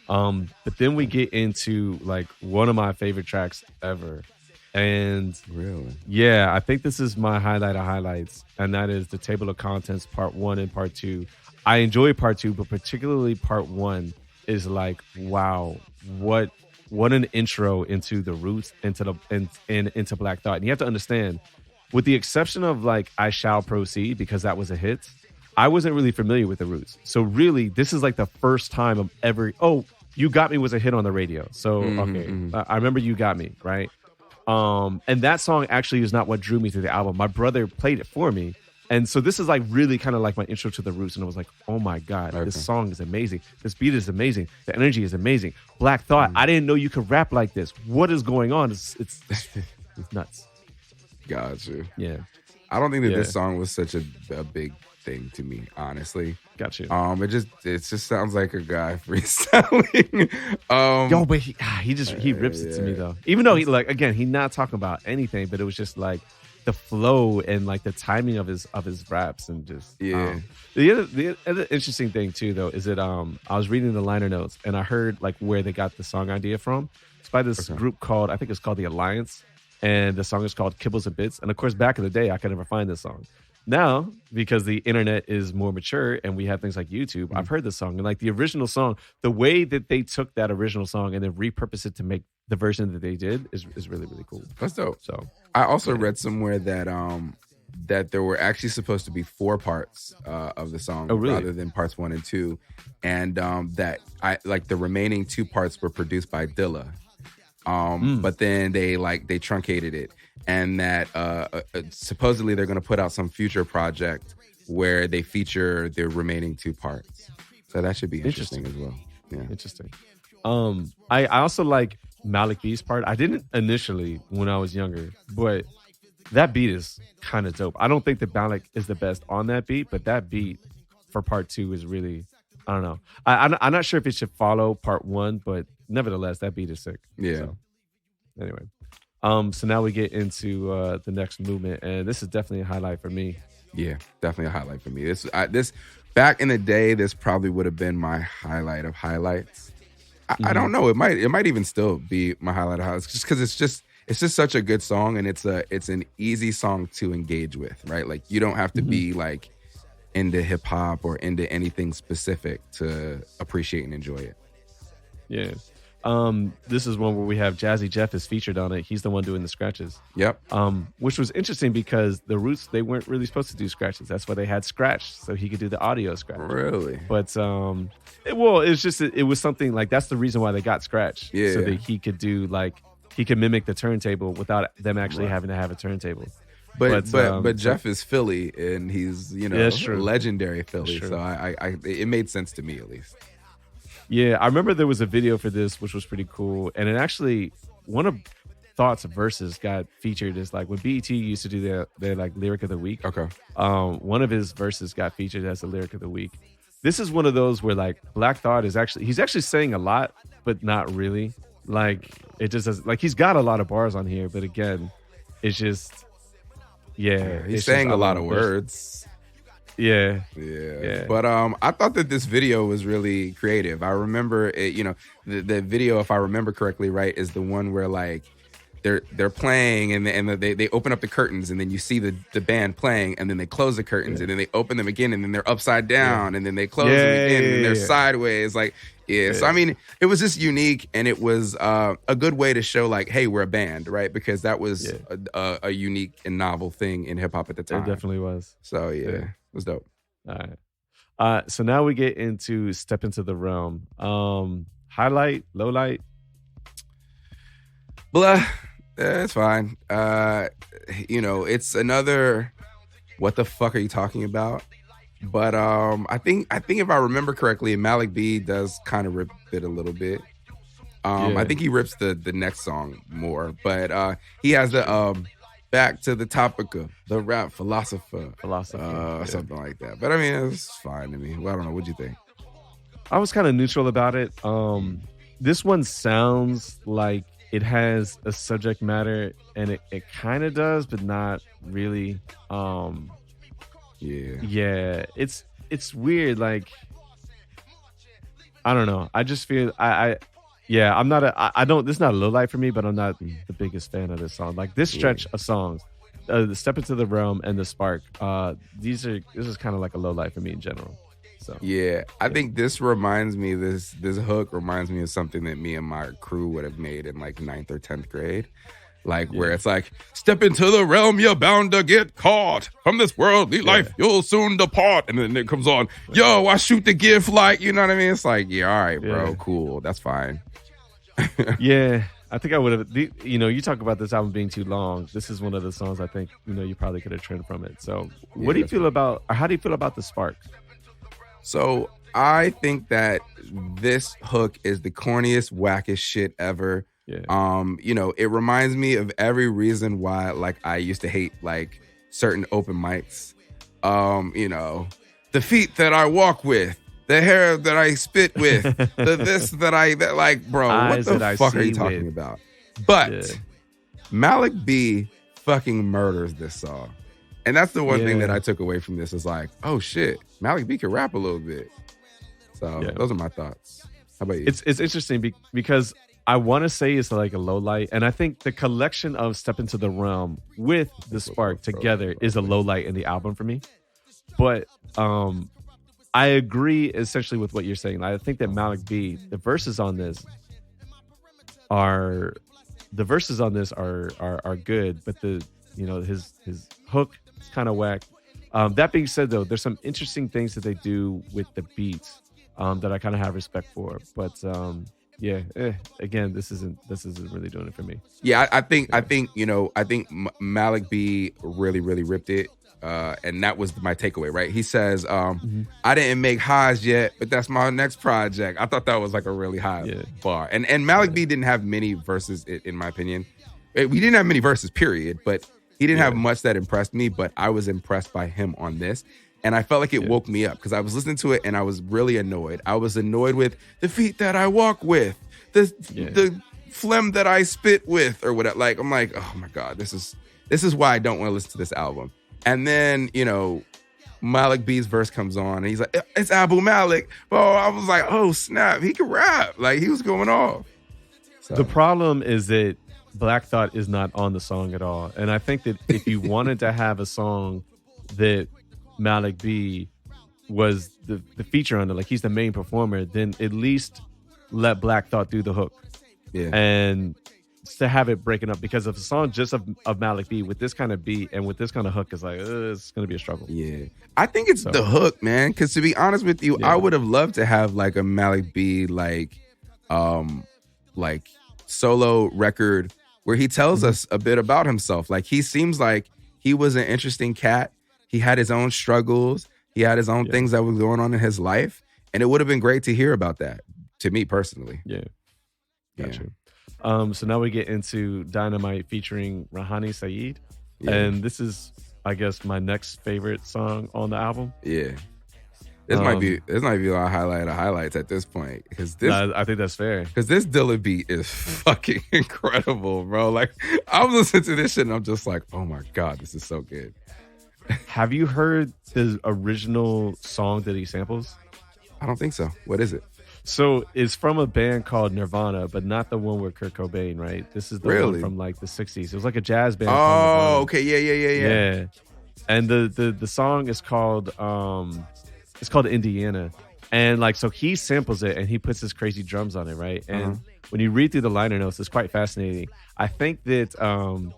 but then we get into like one of my favorite tracks ever. And really, I think this is my highlight of highlights, and that is the Table of Contents Part 1 and Part 2. I enjoy Part 2, but particularly Part 1 is like, wow, what an intro into the roots, into Black Thought. And you have to understand, with the exception of like I Shall Proceed, because that was a hit, I wasn't really familiar with the roots. So really, this is like the first time I'm ever, You Got Me was a hit on the radio. So, I remember You Got Me, right? And that song actually is not what drew me to the album. My brother played it for me. And so this is like really kind of like my intro to the roots. And I was like, oh my God, this song is amazing. This beat is amazing. The energy is amazing. Black Thought, I didn't know you could rap like this. What is going on? It's nuts. Gotcha. Yeah. I don't think that this song was such a big thing to me, honestly. Gotcha. It just sounds like a guy freestyling. But he rips it to me though. Even though he's not talking about anything, but it was just like the flow and like the timing of his raps and just The other interesting thing too though is that I was reading the liner notes and I heard like where they got the song idea from. It's by this group called, I think it's called The Alliance, and the song is called Kibbles and Bits. And of course, back in the day, I could never find this song. Now, because the internet is more mature and we have things like YouTube, I've heard this song. And like the original song, the way that they took that original song and then repurposed it to make the version that they did is really, really cool. That's dope. So I also read somewhere that there were actually supposed to be 4 parts of the song rather than parts 1 and 2. And that the remaining 2 parts were produced by Dilla. But then they truncated it, and that supposedly they're going to put out some future project where they feature the remaining 2 parts. So that should be interesting as well. Yeah, interesting. I also like Malik B's part. I didn't initially when I was younger, but that beat is kind of dope. I don't think that Malik is the best on that beat, but that beat for part 2 is really, I don't know. I'm not sure if it should follow part 1, but nevertheless, that beat is sick. Yeah. So, anyway, so now we get into the next movement, and this is definitely a highlight for me. Yeah, definitely a highlight for me. This back in the day, this probably would have been my highlight of highlights. I don't know. It might even still be my highlight of house, just because it's just such a good song, and it's an easy song to engage with, right? Like you don't have to be like into hip hop or into anything specific to appreciate and enjoy it. Yeah. This is one where we have Jazzy Jeff is featured on it. He's the one doing the scratches. Yep. Which was interesting because the Roots, they weren't really supposed to do scratches. That's why they had Scratch, so he could do the audio scratch. Really? But it was something like, that's the reason why they got Scratch. Yeah. So that he could do like, he could mimic the turntable without them actually having to have a turntable. But Jeff is Philly, and he's legendary Philly. True. So I it made sense to me, at least. Yeah, I remember there was a video for this, which was pretty cool. And it actually, one of Thought's verses got featured as like when BET used to do their like lyric of the week. Okay. One of his verses got featured as the lyric of the week. This is one of those where like Black Thought he's actually saying a lot, but not really. Like it just does, like he's got a lot of bars on here, but again, it's just he's saying a lot of words. Yeah. But I thought that this video was really creative. I remember it, the video, if I remember correctly, right, is the one where like they're playing and they open up the curtains, and then you see the band playing, and then they close the curtains, and then they open them again, and then they're upside down, and then they close them again, and then they're sideways. Like, so I mean, it was just unique, and it was a good way to show like, hey, we're a band, right? Because that was a unique and novel thing in hip hop at the time. It definitely was. So it was dope. All right. So now we get into Step Into the Realm. Highlight, low light. Blah. It's fine. It's another what the fuck are you talking about? But I think if I remember correctly, Malik B does kind of rip it a little bit. I think he rips the next song more, but he has the back to the topic of the rap philosopher, something like that. But I mean, it's fine to me. Well, I don't know. What'd you think? I was kind of neutral about it. This one sounds like it has a subject matter, and it kind of does, but not really. It's weird. Like, I don't know. I just feel I'm not this is not a low light for me, but I'm not the biggest fan of this song. Like this stretch of songs, the Step Into the Realm and the Spark. This is kind of like a low light for me in general. So I think this reminds me, this hook reminds me of something that me and my crew would have made in like 9th or 10th grade. Like where it's like, step into the realm, you're bound to get caught. From this worldly life, you'll soon depart. And then it comes on, yo, I shoot the gift, like, you know what I mean? It's like, all right, bro, cool, that's fine. I think I would have, you talk about this album being too long. This is one of the songs I think, you probably could have trimmed from it. So what do you feel about, or how do you feel about the Spark? So I think that this hook is the corniest, wackest shit ever. It reminds me of every reason why like I used to hate like certain open mics. The feet that I walk with, the hair that I spit with, that like, bro, eyes what the fuck are you talking about? But Malik B fucking murders this song. And that's the one thing that I took away from this, is like, oh shit, Malik B can rap a little bit. So those are my thoughts. How about you? It's interesting because I want to say it's like a low light, and I think the collection of Step Into the Realm with the Spark together is a low light in the album for me. But I agree essentially with what you're saying. I think that Malik B, the verses on this are good, but his hook is kind of whack. That being said, though, there's some interesting things that they do with the beats that I kind of have respect for. But again, this isn't really doing it for me. Yeah, I think Malik B really, really ripped it. And that was my takeaway, right? He says, I didn't make highs yet, but that's my next project. I thought that was like a really high bar. And Malik B didn't have many verses, in my opinion. We didn't have many verses, period, but he didn't have much that impressed me, but I was impressed by him on this. And I felt like it woke me up because I was listening to it and I was really annoyed. I was annoyed with the feet that I walk with, the phlegm that I spit with, or whatever. Like, I'm like, oh my God, this is why I don't want to listen to this album. And then, Malik B's verse comes on, and he's like, "It's Abu Malik." Oh, I was like, "Oh snap, he can rap!" Like he was going off. So. The problem is that Black Thought is not on the song at all, and I think that if you wanted to have a song that Malik B was the feature on it, like he's the main performer, then at least let Black Thought do the hook. Yeah. And to have it breaking up, because if a song just of Malik B with this kind of beat and with this kind of hook is like, it's going to be a struggle. Yeah. I think it's the hook, man. Because to be honest with you, I would have loved to have like a Malik B like solo record where he tells us a bit about himself. Like he seems like he was an interesting cat. He had his own struggles. He had his own things that were going on in his life. And it would have been great to hear about that, to me personally. Yeah. Gotcha. So now we get into Dynamite featuring Rahani Saeed. Yeah. And this is, I guess, my next favorite song on the album. Yeah. This might be our highlight of highlights at this point. Because this, I think that's fair. Because this Dilla beat is fucking incredible, bro. Like, I'm listening to this shit and I'm just like, oh my God, this is so good. Have you heard the original song that he samples? I don't think so. What is it? So it's from a band called Nirvana, but not the one with Kurt Cobain, right? This is the one from like the 60s. It was like a jazz band. Oh, okay. Yeah. And the song is called it's called Indiana. And like, so he samples it and he puts his crazy drums on it, right? And when you read through the liner notes, it's quite fascinating. I think that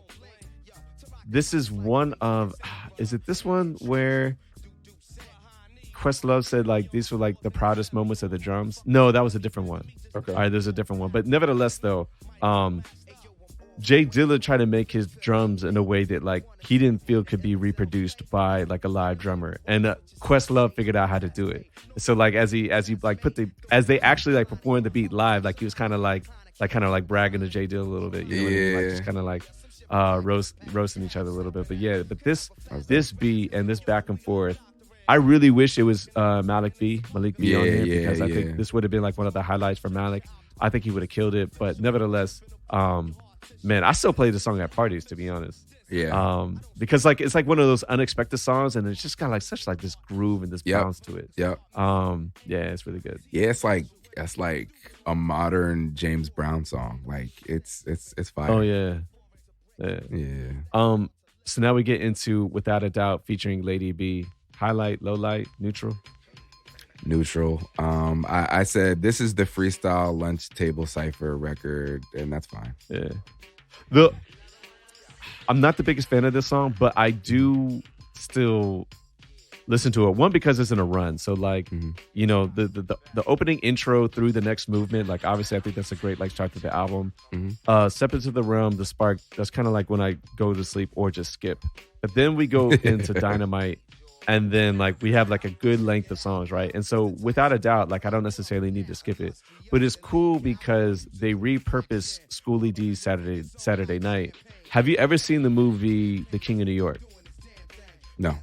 this is one of, is it this one where Questlove said like these were like the proudest moments of the drums? No, that was a different one. Okay. All right, there's a different one. But nevertheless, though, Jay Dilla tried to make his drums in a way that like he didn't feel could be reproduced by like a live drummer, and Questlove figured out how to do it. So like as he like as they actually like performed the beat live, like he was kind of like bragging to Jay Dilla a little bit, you know what I mean? Like just kind of like roasting each other a little bit. But yeah, but this beat and this back and forth, I really wish it was Malik B on here, because I think this would have been like one of the highlights for Malik. I think he would have killed it. But nevertheless, man, I still play the song at parties, to be honest. Yeah. Because like it's like one of those unexpected songs, and it's just got like such like this groove and this bounce to it. Yep. Yeah, it's really good. Yeah, it's like a modern James Brown song. Like it's fire. Oh yeah. So now we get into Without a Doubt featuring Lady B. Highlight, low light, neutral. I said this is the freestyle lunch table cipher record, and that's fine. Yeah. I'm not the biggest fan of this song, but I do still listen to it. One, because it's in a run. So like, you know, the opening intro through the next movement, like obviously I think that's a great like start to the album. Step Into the Realm, The Spark, that's kind of like when I go to sleep or just skip. But then we go into Dynamite. And then like we have like a good length of songs, right? And so Without a Doubt, like I don't necessarily need to skip it, but it's cool because they repurpose Schoolie D's Saturday Night. Have you ever seen the movie The King of New York? No.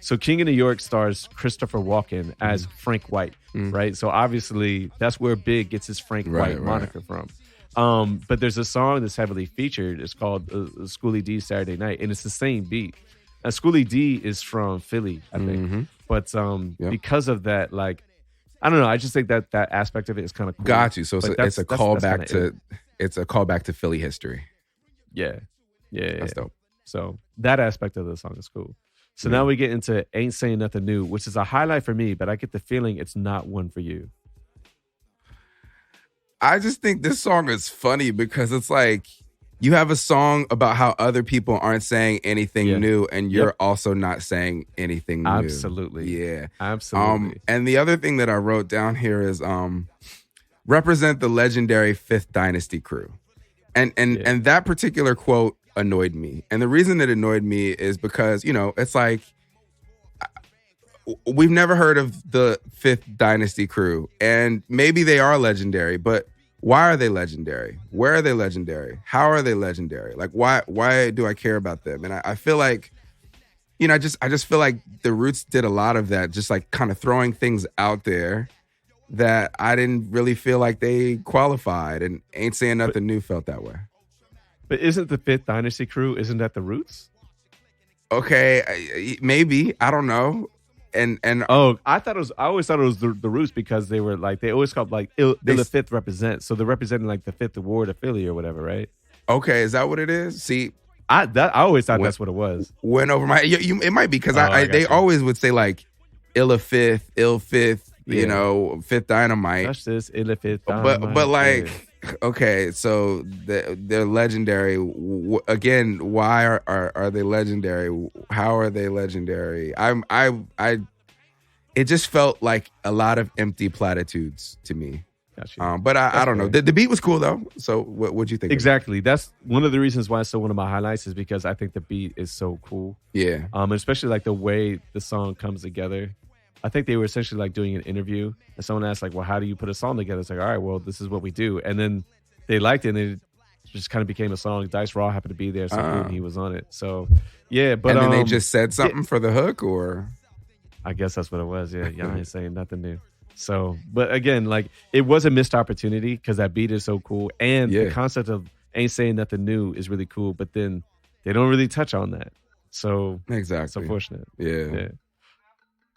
So King of New York stars Christopher Walken as Frank White, right? So obviously that's where Big gets his Frank White moniker from. But there's a song that's heavily featured. It's called Schoolie D's Saturday Night, and it's the same beat. Schoolie D is from Philly, I think. But because of that, like, I don't know. I just think that aspect of it is kind of cool. Got you. So it's a callback to Philly history. Yeah. That's dope. So that aspect of the song is cool. So now we get into Ain't Saying Nothing New, which is a highlight for me, but I get the feeling it's not one for you. I just think this song is funny because it's like, you have a song about how other people aren't saying anything new, and you're also not saying anything new. Absolutely. Yeah. Absolutely. And the other thing that I wrote down here is represent the legendary Fifth Dynasty crew. And that particular quote annoyed me. And the reason it annoyed me is because, you know, it's like we've never heard of the Fifth Dynasty crew, and maybe they are legendary, but why are they legendary? Where are they legendary? How are they legendary? Like, why do I care about them? And I feel like, you know, I just feel like the Roots did a lot of that, just like kind of throwing things out there that I didn't really feel like they qualified, and Ain't Saying Nothing New felt that way. But isn't the Fifth Dynasty crew, isn't that the Roots? Okay, maybe, I don't know. And Oh, I always thought it was the Roots because they were like, they always called like Illa Fifth represent. So they're representing like the Fifth Ward of Philly or whatever, right? okay, is that what it is? See, I always thought that's what it was. Went over my, it might be because they you. always would say like Illa Fifth, Ill Fifth, Yeah. you know, Fifth Dynamite. That's this Illa Fifth Dynamite. But like, okay, so they're legendary. Again, why are they legendary? How are they legendary? It just felt like a lot of empty platitudes to me. Gotcha. But I don't know. The beat was cool though. So what'd you think? Exactly. That's one of the reasons why it's so one of my highlights is because I think the beat is so cool. Yeah. Especially like the way the song comes together. I think they were essentially like doing an interview and someone asked like, well, how do you put a song together? It's like, all right, well, this is what we do. And then they liked it and it just kind of became a song. Dice Raw happened to be there, so and he was on it. So yeah, but and then they just said something for the hook, or I guess that's what it was. Yeah, y'all ain't saying nothing new. So, but again, like it was a missed opportunity because that beat is so cool, and the concept of ain't saying nothing new is really cool. But then they don't really touch on that. So exactly, it's unfortunate. Yeah.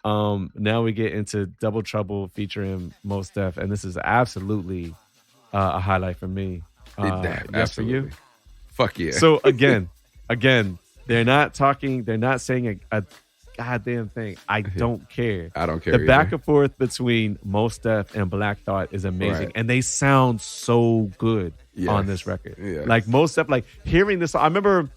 Now we get into Double Trouble featuring Mos Def, and this is absolutely a highlight for me. Yes, for you. Fuck yeah. So again, they're not talking. They're not saying a goddamn thing. I don't care. I don't care. The either. back and forth between Mos Def and Black Thought is amazing, and they sound so good on this record. Yes. Like Mos Def, like hearing this. I remember.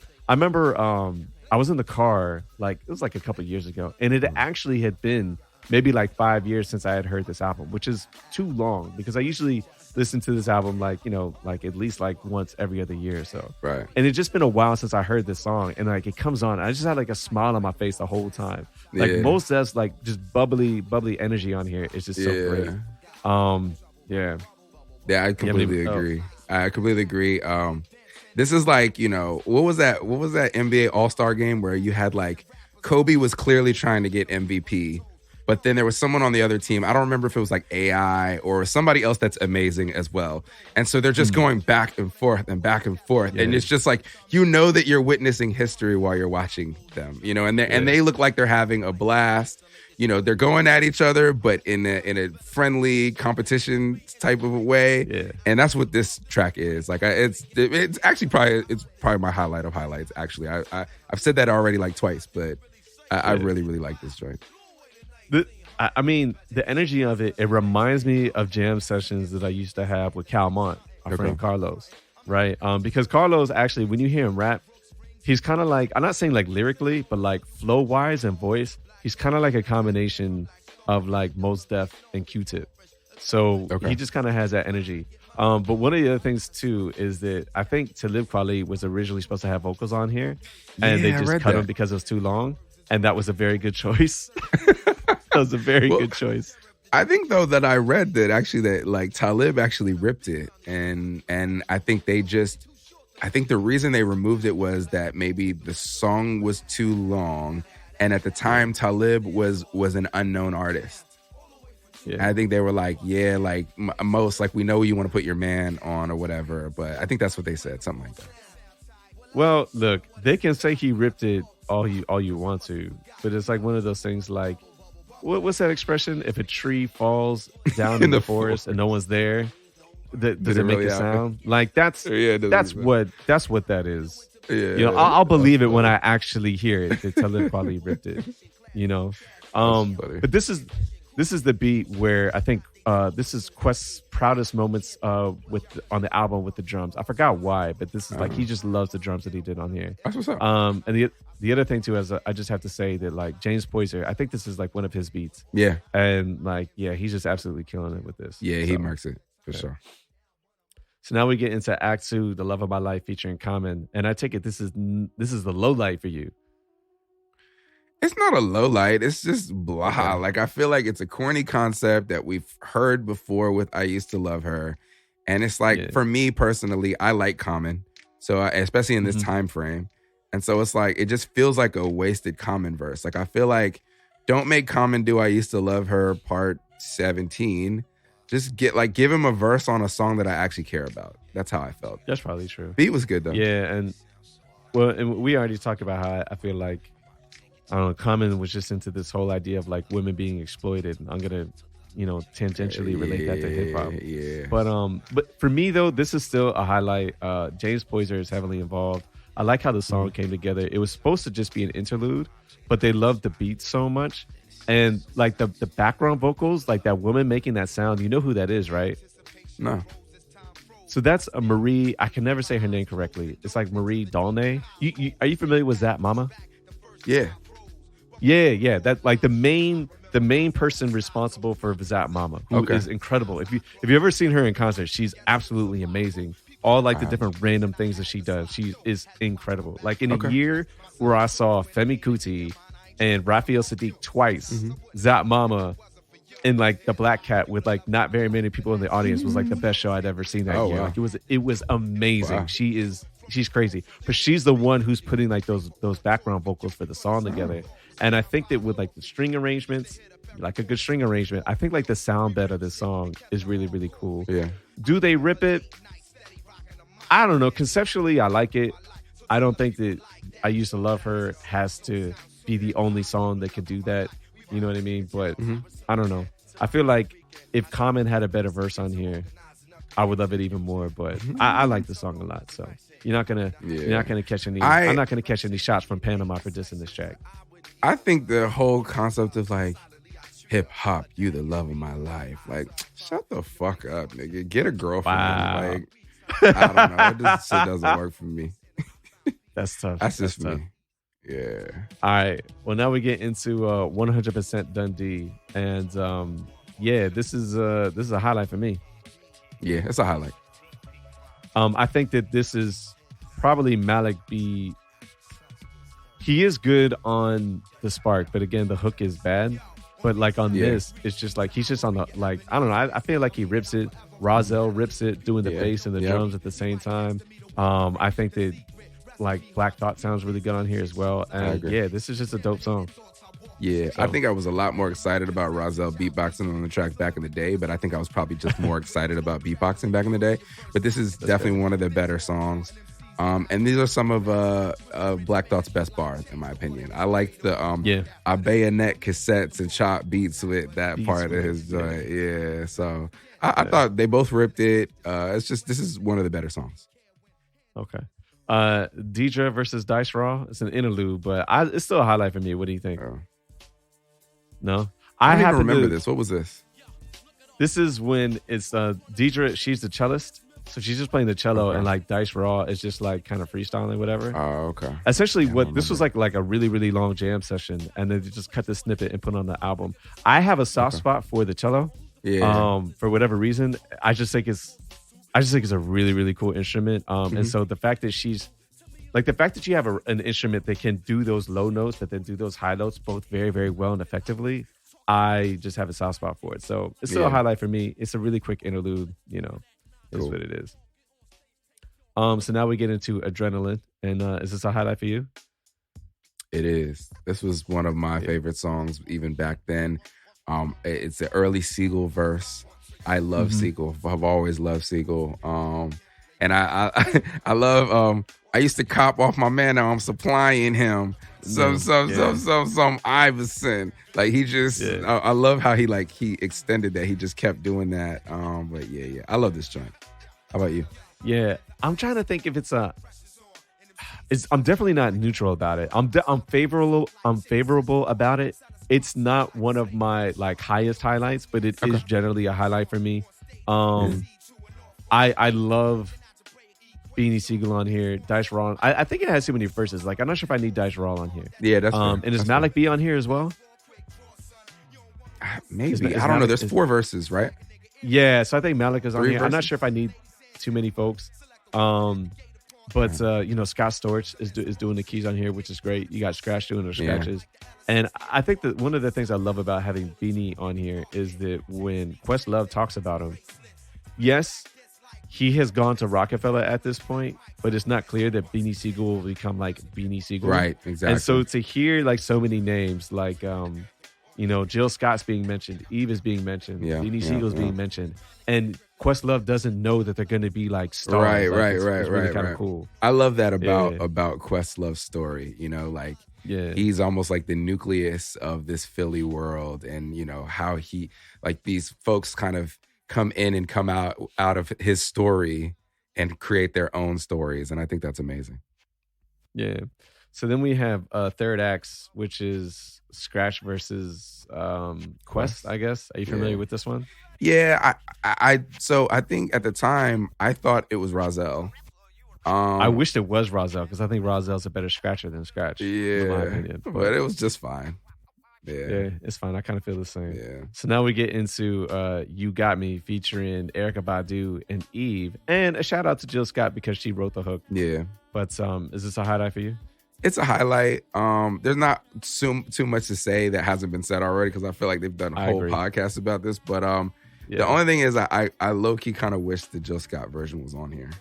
I was in the car, like it was like a couple of years ago, and it actually had been maybe like 5 years since I had heard this album, which is too long because I usually listen to this album like, you know, like at least like once every other year or so. Right. And it's just been a while since I heard this song, and like it comes on, I just had like a smile on my face the whole time. Like Mos Def's like just bubbly energy on here. It's just so great. Yeah, I completely agree. I completely agree. This is like, you know, what was that NBA All-Star game where you had like Kobe was clearly trying to get MVP, but then there was someone on the other team. I don't remember if it was like AI or somebody else that's amazing as well. And so they're just going back and forth and back and forth. Yeah. And it's just like, you know that you're witnessing history while you're watching them, you know, and they look like they're having a blast. You know, they're going at each other, but in a friendly competition type of a way. Yeah. And that's what this track is. Like, it's actually probably my highlight of highlights. Actually, I've said that already like twice, but I really, really like this joint. I mean, the energy of it reminds me of jam sessions that I used to have with Cal Mont, our friend Carlos, right? Because Carlos, actually, when you hear him rap, he's kind of like, I'm not saying like lyrically, but like flow-wise and voice, he's kind of like a combination of like Mos Def and Q-Tip. So he just kind of has that energy. But one of the other things too is that I think Talib Kweli was originally supposed to have vocals on here, and they just cut him because it was too long. And that was a very good choice. That was a very good choice. I think though that I read that actually that like Talib actually ripped it, and I think the reason they removed it was that maybe the song was too long, and at the time Talib was an unknown artist. Yeah. I think they were like, like most, like we know you want to put your man on or whatever, but I think that's what they said, something like that. Well, look, they can say he ripped it all you want to, but it's like one of those things like, what's that expression? If a tree falls down in the forest and no one's there, does it make a sound? Like that's what that is. Yeah, you know, I'll believe it when I actually hear it. That Talib probably ripped it. You know, but this is the beat where I think this is Quest's proudest moments on the album with the drums. I forgot why, but this is like he just loves the drums that he did on here. That's what's up. And the other thing too is I just have to say that like James Poyser, I think this is like one of his beats. Yeah. And like he's just absolutely killing it with this. Yeah, he marks it for sure. So now we get into Act 2, The Love of My Life featuring Common, and I take it this is the low light for you. It's not a low light. It's just blah. Okay. Like, I feel like it's a corny concept that we've heard before with I Used to Love Her. And it's like, for me personally, I like Common. So especially in this time frame. And so it's like, it just feels like a wasted Common verse. Like, I feel like, don't make Common do I Used to Love Her part 17. Just give him a verse on a song that I actually care about. That's how I felt. That's probably true. Beat was good though. Yeah. And we already talked about how I feel like I don't know, Common was just into this whole idea of like women being exploited. I'm gonna, tangentially relate that to hip hop. Yeah. But for me though, this is still a highlight. James Poyser is heavily involved. I like how the song came together. It was supposed to just be an interlude, but they loved the beat so much. And like the background vocals, like that woman making that sound, you know who that is, right? No. So that's a Marie. I can never say her name correctly. It's like Marie Dolnay. Are you familiar with Zap Mama? Yeah. Yeah. That like the main person responsible for Zap Mama, who is incredible. If you ever seen her in concert, she's absolutely amazing. All like the different random things that she does, she is incredible. Like in a year where I saw Femi Kuti and Raphael Sadiq twice, Zap Mama and like the Black Cat with like not very many people in the audience was like the best show I'd ever seen that year. Wow. Like it was amazing. Wow. She's crazy, but she's the one who's putting like those background vocals for the song together. And I think that with like the string arrangements, like a good string arrangement, I think like the sound bed of this song is really, really cool. Yeah. Do they rip it? I don't know. Conceptually, I like it. I don't think that I Used to Love Her has to be the only song that could do that. You know what I mean? But I don't know. I feel like if Common had a better verse on here, I would love it even more. But I like the song a lot. So you're not gonna catch any. I'm not gonna catch any shots from Panama for dissing this track. I think the whole concept of like hip hop, you the love of my life. Like, shut the fuck up, nigga. Get a girlfriend. Wow. Like, I don't know. This shit doesn't work for me. That's tough. That's just tough. me. Yeah. All right. Well, now we get into 100% Dundee, and this is a highlight for me. Yeah, it's a highlight. I think that this is probably Malik B. He is good on the Spark, but again, the hook is bad. But like on this, it's just like he's just on the like I don't know. I feel like he rips it. Rozelle rips it, doing the bass and the drums at the same time. I think that like Black Thought sounds really good on here as well. And this is just a dope song. Yeah, so. I think I was a lot more excited about Rozelle beatboxing on the track back in the day, but I think I was probably just more excited about beatboxing back in the day. But this is definitely one of the better songs. And these are some of Black Thought's best bars, in my opinion. I like the I bayonet cassettes and chop beats with that part of his joint. Yeah, so I thought they both ripped it. This is one of the better songs. Okay. Deidre versus Dice Raw. It's an interlude, but it's still a highlight for me. What do you think? No? I don't even remember this. What was this? This is when it's Deidre, she's the cellist. So she's just playing the cello, and like Dice Raw is just like kind of freestyling, whatever. Oh, okay. Essentially, this was like a really, really long jam session, and then they just cut the snippet and put it on the album. I have a soft spot for the cello. Yeah. For whatever reason, I just think it's a really, really cool instrument. And so the fact that you have an instrument that can do those low notes, but then do those high notes both very, very well and effectively, I just have a soft spot for it. So it's still a highlight for me. It's a really quick interlude, is what it is. So now we get into Adrenaline, and is this a highlight for you? It is. This was one of my favorite songs even back then. It's the early Siegel verse. I love Siegel. I've always loved Siegel. And I love I used to cop off my man. Now I'm supplying him some Iverson. Like he just I love how he extended that. He just kept doing that. But yeah. I love this joint. How about you? Yeah. I'm trying to think if I'm definitely not neutral about it. I'm favorable about it. It's not one of my like highest highlights, but it is generally a highlight for me. I love Beanie Siegel on here. Dice Raw. I think it has too many verses. Like I'm not sure if I need Dice Raw on here. Yeah, that's fair. And is Malik B on here as well? Maybe. I don't know. There's 4 verses, right? Yeah, so I think Malik is on 3 here. verses? I'm not sure if I need too many folks. But Scott Storch is doing the keys on here, which is great. You got Scratch doing the scratches. And I think that one of the things I love about having Beanie on here is that when Questlove talks about him, yes, he has gone to Rockefeller at this point, but it's not clear that Beanie Siegel will become like Beanie Siegel. Right, exactly. And so to hear like so many names, like Jill Scott's being mentioned, Eve is being mentioned, Beanie Siegel's being mentioned, and Questlove doesn't know that they're going to be like stars. Right. It's really kind of cool. I love that about Questlove's story. he's almost like the nucleus of this Philly world, and how he, like, these folks kind of come in and come out of his story and create their own stories, and I think that's amazing. Yeah. So then we have Third Acts, which is Scratch versus Quest, I guess. Are you familiar with this one? Yeah, so I think at the time I thought it was Rozelle. I wished it was Rozelle, because I think Rozelle's a better scratcher than Scratch. In my opinion. But it was just fine. Yeah, it's fine. I kind of feel the same. Yeah. So now we get into You Got Me featuring Erykah Badu and Eve. And a shout out to Jill Scott because she wrote the hook. Yeah. But is this a highlight for you? It's a highlight. There's not too much to say that hasn't been said already, because I feel like they've done a whole podcast about this. But the only thing is I low-key kind of wish the Jill Scott version was on here.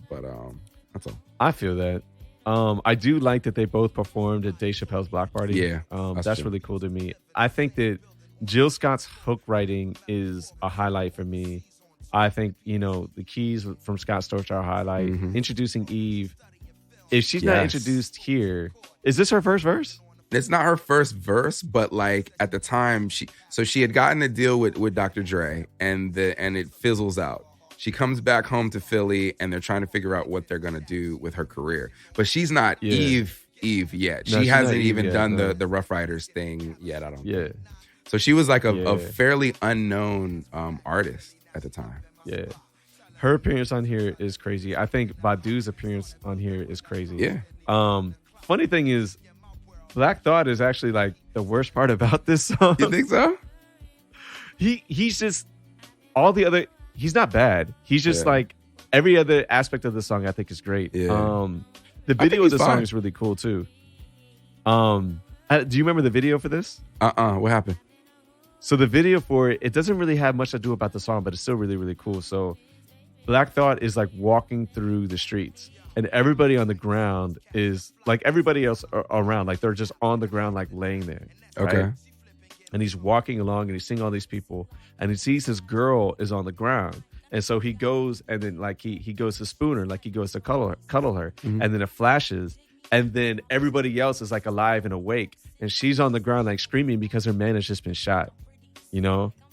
But that's all. I feel that. I do like that they both performed at Dave Chappelle's Block Party. Yeah, that's really cool to me. I think that Jill Scott's hook writing is a highlight for me. I think, the keys from Scott Storch are a highlight. Mm-hmm. Introducing Eve. If she's not introduced here, is this her first verse? It's not her first verse, but like at the time she had gotten a deal with Dr. Dre, and it fizzles out. She comes back home to Philly, and they're trying to figure out what they're gonna do with her career. But she's not Eve yet. No, she hasn't even done the Rough Riders thing yet, I don't think. So she was like a fairly unknown artist at the time. Yeah. Her appearance on here is crazy. I think Badu's appearance on here is crazy. Yeah. Funny thing is, Black Thought is actually like the worst part about this song. You think so? He's just all the other. He's not bad. He's just like every other aspect of the song. I think is great. Yeah. The video of the song is really cool too. Do you remember the video for this? What happened? So the video for it doesn't really have much to do about the song, but it's still really, really cool. So Black Thought is like walking through the streets, and everybody on the ground is like everybody else around, like they're just on the ground, like laying there. Okay. Right? And he's walking along, and he's seeing all these people, and he sees his girl is on the ground, and so he goes, and then like he goes to spoon her, like he goes to cuddle her, Mm-hmm. and then it flashes, and then everybody else is like alive and awake, and she's on the ground like screaming because her man has just been shot.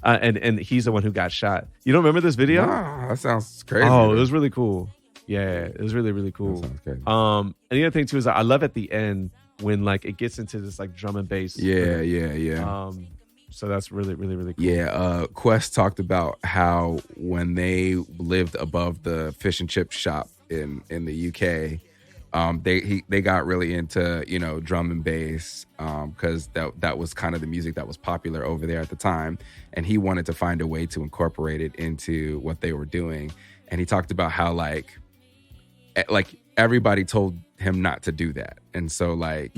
And he's the one who got shot. You don't remember this video? Nah, that sounds crazy. Oh, it was really cool. Yeah, it was really, really cool. That sounds crazy. And the other thing too is I love at the end when like it gets into this like drum and bass. Yeah. So that's really, really, really cool. Yeah. Quest talked about how when they lived above the fish and chip shop in the UK, they got really into drum and bass because that was kind of the music that was popular over there at the time, and he wanted to find a way to incorporate it into what they were doing. And he talked about how like everybody told him not to do that, and so like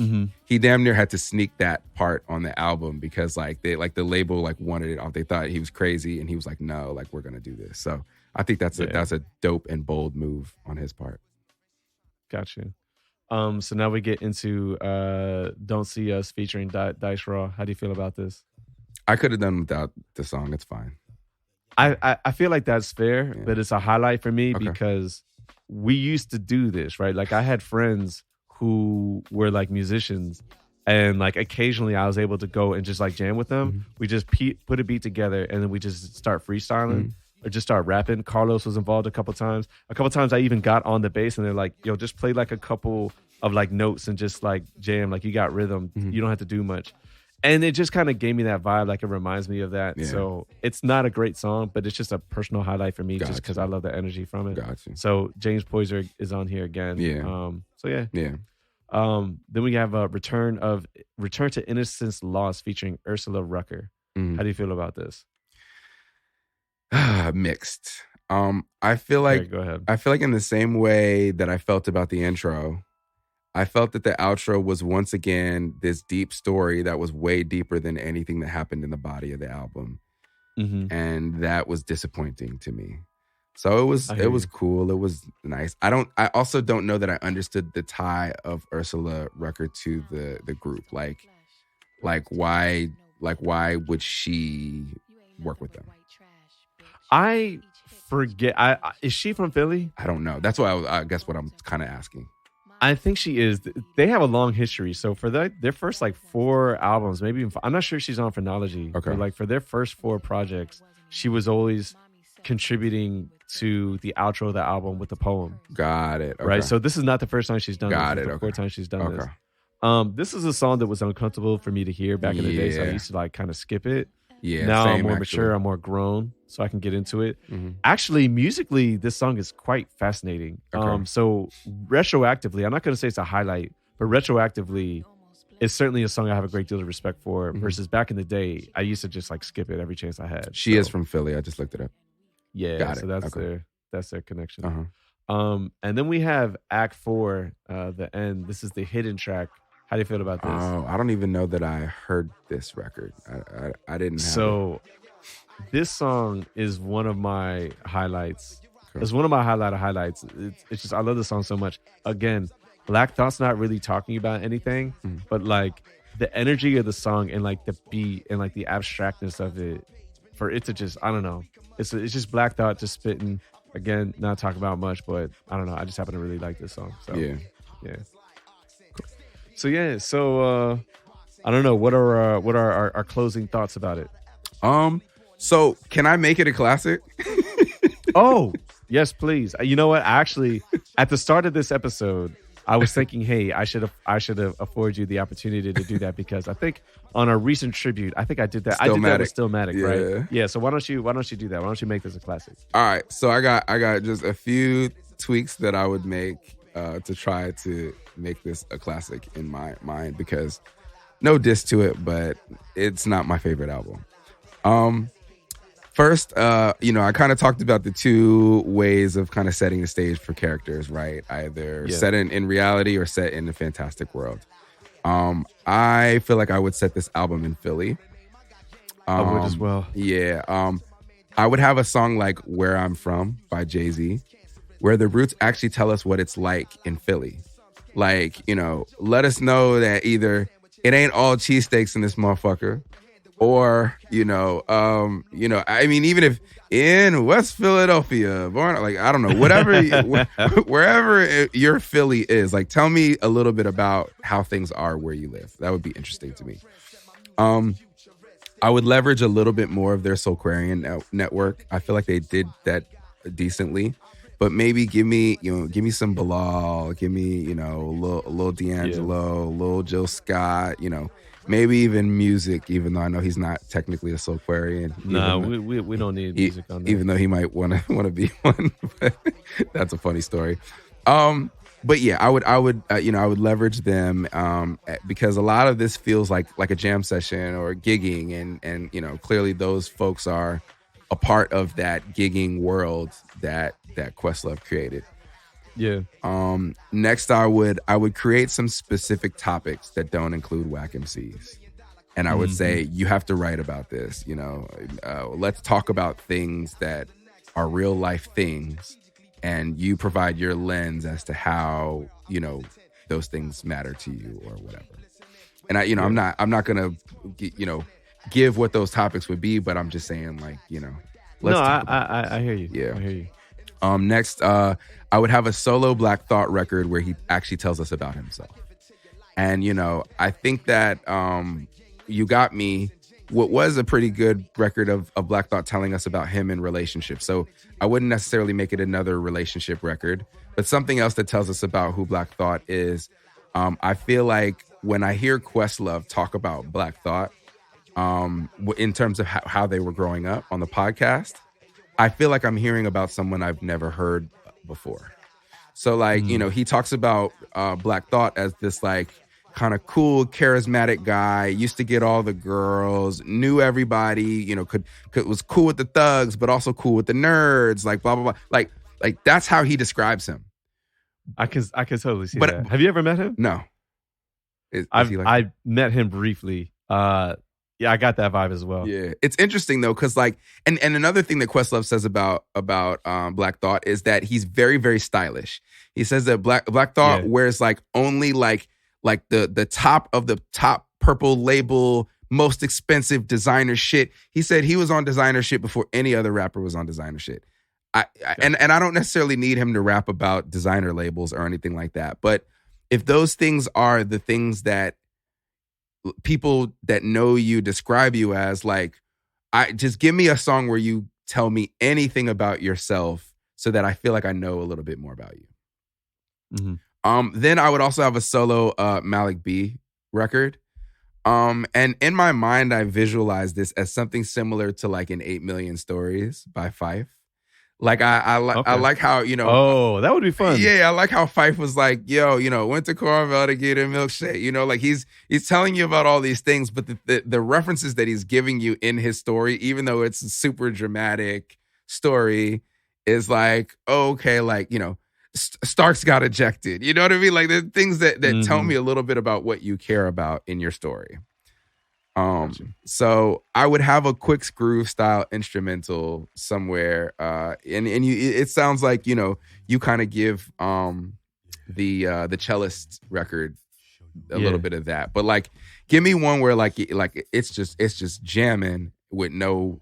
he damn near had to sneak that part on the album because like the label like wanted it off. They thought he was crazy, and he was like, no, like we're gonna do this. So I think that's a dope and bold move on his part. Got you. So now we get into Don't See Us featuring Dice Raw. How do you feel about this? I could have done without the song. It's fine. I feel like that's fair, but it's a highlight for me because we used to do this, right? Like I had friends who were like musicians, and like occasionally I was able to go and just like jam with them. Mm-hmm. We just put a beat together, and then we just start freestyling. Or just start rapping. Carlos was involved a couple times. A couple times I even got on the bass, and they're like, yo, just play like a couple of like notes and just like jam. Like you got rhythm. Mm-hmm. You don't have to do much. And it just kind of gave me that vibe. Like it reminds me of that. Yeah. So it's not a great song, but it's just a personal highlight for me just because I love the energy from it. Gotcha. So James Poyser is on here again. Yeah. Yeah. Then we have a Return to Innocence Lost featuring Ursula Rucker. Mm-hmm. How do you feel about this? Mixed. I feel like go ahead. I feel like in the same way that I felt about the intro, I felt that the outro was once again this deep story that was way deeper than anything that happened in the body of the album. Mm-hmm. And that was disappointing to me. So it was cool. It was nice. I also don't know that I understood the tie of Ursula Rucker to the group. Like why would she work with them? I forget. Is she from Philly? I don't know. That's why I guess what I'm kind of asking. I think she is. They have a long history. So for their first like 4 albums, maybe even I'm not sure she's on Phrenology. Okay. But like for their first 4 projects, she was always contributing to the outro of the album with the poem. Got it. Okay. Right. So this is not the first time she's done Got this. it. The Okay. 4th time she's done Okay. this. This is a song that was uncomfortable for me to hear back in the day. So I used to like kind of skip it. Yeah. Now same, I'm more actually. mature. I'm more grown, so I can get into it. Mm-hmm. Actually, musically, this song is quite fascinating. Okay. So retroactively, I'm not going to say it's a highlight, but retroactively, it's certainly a song I have a great deal of respect for. Mm-hmm. Versus back in the day, I used to just like skip it every chance I had. She is from Philly. I just looked it up. Yeah, Got it. so that's Okay. their connection. Uh-huh. And then we have Act 4, the end. This is the hidden track. How do you feel about this? Oh, I don't even know that I heard this record. I didn't have So this song is one of my highlights. Okay. It's one of my highlights. It's just I love this song so much. Again, Black Thought's not really talking about anything, but like the energy of the song and like the beat and like the abstractness of it, for it to just, I don't know. It's just Black Thought just spitting. Again, not talking about much, but I don't know. I just happen to really like this song. So Yeah. So I don't know. What are our closing thoughts about it? So can I make it a classic? Oh, yes, please. You know what? Actually, at the start of this episode, I was thinking, hey, I should have afforded you the opportunity to do that because I think on a recent tribute, I think I did that. I did that with Stillmatic, right? Yeah. So why don't you do that? Why don't you make this a classic? All right. So I got just a few tweaks that I would make to try to make this a classic in my mind because no diss to it, but it's not my favorite album. First, I kind of talked about the 2 ways of kind of setting the stage for characters, right? Either set in reality or set in a fantastic world. I feel like I would set this album in Philly. I would as well. Yeah. I would have a song like Where I'm From by Jay-Z, where the roots actually tell us what it's like in Philly. Like, let us know that either it ain't all cheesesteaks in this motherfucker, or, I mean, even if in West Philadelphia, born, like, I don't know, whatever, wherever your Philly is, like, tell me a little bit about how things are where you live. That would be interesting to me. I would leverage a little bit more of their Soulquarian network. I feel like they did that decently, but maybe give me some Bilal, give me, a little D'Angelo, a little Jill Scott, maybe even music, even though I know he's not technically a Soulquarian. No, we don't need music on that. Even though he might want to be one, but that's a funny story. But yeah, I would leverage them because a lot of this feels like a jam session or gigging, and clearly those folks are a part of that gigging world that Questlove created. Yeah. Next, I would create some specific topics that don't include whack MCs, and I would say you have to write about this. Let's talk about things that are real life things, and you provide your lens as to how those things matter to you or whatever. And I'm not gonna give what those topics would be, but I'm just saying let's talk about I hear you. Yeah. I hear you. Next, I would have a solo Black Thought record where he actually tells us about himself. And, I think that You Got Me, what was a pretty good record of Black Thought telling us about him in relationships. So I wouldn't necessarily make it another relationship record, but something else that tells us about who Black Thought is. I feel like when I hear Questlove talk about Black Thought, in terms of how they were growing up on the podcast, I feel like I'm hearing about someone I've never heard before. So he talks about Black Thought as this kind of cool, charismatic guy, used to get all the girls, knew everybody, was cool with the thugs, but also cool with the nerds, blah, blah, blah. Like that's how he describes him. I can totally see that. Have you ever met him? No. I met him briefly. Yeah, I got that vibe as well. Yeah, it's interesting though, because and another thing that Questlove says about Black Thought is that he's very, very stylish. He says that Black Thought wears only the top of the top purple label, most expensive designer shit. He said he was on designer shit before any other rapper was on designer shit. And I don't necessarily need him to rap about designer labels or anything like that, but if those things are the things that people that know you describe you as, like, I just give me a song where you tell me anything about yourself so that I feel like I know a little bit more about you. Then I would also have a solo Malik B record. And in my mind, I visualize this as something similar to like an 8 Million Stories by Fife. Like I like how, you know. Oh, that would be fun. Yeah, I like how Fife was like, yo, you know, went to Cornville to get a milkshake. You know, like he's telling you about all these things, but the references that he's giving you in his story, even though it's a super dramatic story, is like, oh, okay, like, you know, Starks got ejected. You know what I mean? Like the things that tell me a little bit about what you care about in your story. So I would have a quick groove style instrumental somewhere, and you. It sounds like, you know, you kind of give the cellist record a little bit of that, but like give me one where like it's just jamming with no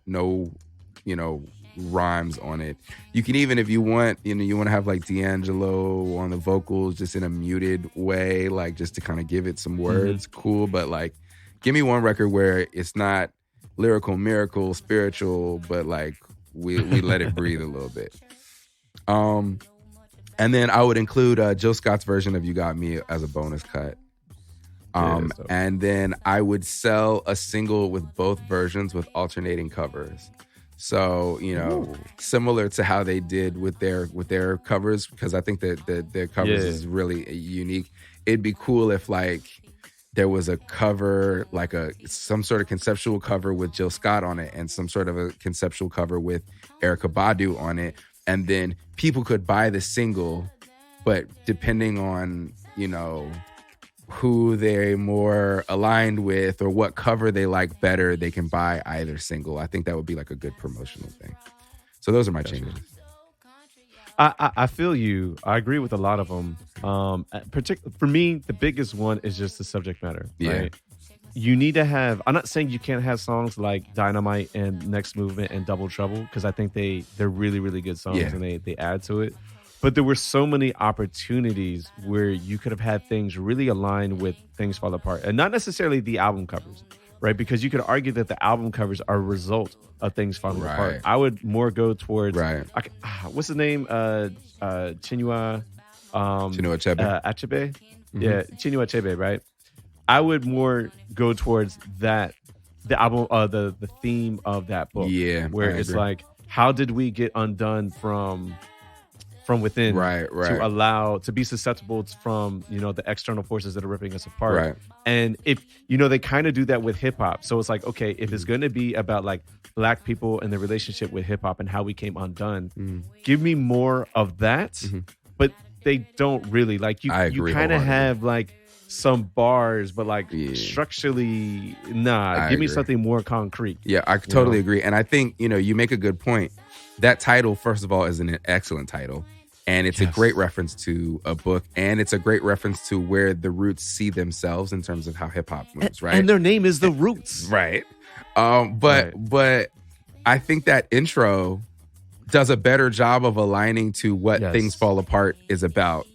you know rhymes on it. You can even, if you want, you know, you want to have like D'Angelo on the vocals just in a muted way, like just to kind of give it some words, cool, but like. Give me one record where it's not lyrical, miracle, spiritual, but like we let it breathe a little bit. And then I would include Jill Scott's version of You Got Me as a bonus cut. And then I would sell a single with both versions with alternating covers. So, you know, similar to how they did with their covers, because I think that their covers is really unique. It'd be cool if like there was a cover, like some sort of conceptual cover with Jill Scott on it and some sort of a conceptual cover with Erykah Badu on it. And then people could buy the single, but depending on, you know, who they're more aligned with or what cover they like better, they can buy either single. I think that would be like a good promotional thing. So those are my changes. I feel you. I agree with a lot of them. For me, the biggest one is just the subject matter. Right? You need to have. I'm not saying you can't have songs like Dynamite and Next Movement and Double Trouble, because I think they're really, really good songs and they add to it. But there were so many opportunities where you could have had things really aligned with Things Fall Apart, and not necessarily the album covers, right? Because you could argue that the album covers are a result of Things Falling Apart. I would more go towards what's the name? Chinua Achebe. Yeah, Chinua Achebe, right? I would more go towards that, the album, the theme of that book. Yeah, where it's like, how did we get undone from within, to be susceptible from, you know, the external forces that are ripping us apart. And if, you know, they kind of do that with hip hop. So it's like, okay, if it's going to be about like Black people and the relationship with hip hop and how we came undone, give me more of that. But they don't really, like, you kind of have like some bars, but like structurally, give me something more concrete. Yeah, I totally agree. And I think, you know, you make a good point. That title, first of all, is an excellent title. And it's a great reference to a book. And it's a great reference to where the Roots see themselves in terms of how hip hop moves, right? And their name is The Roots. Right. But I think that intro does a better job of aligning to what Things Fall Apart is about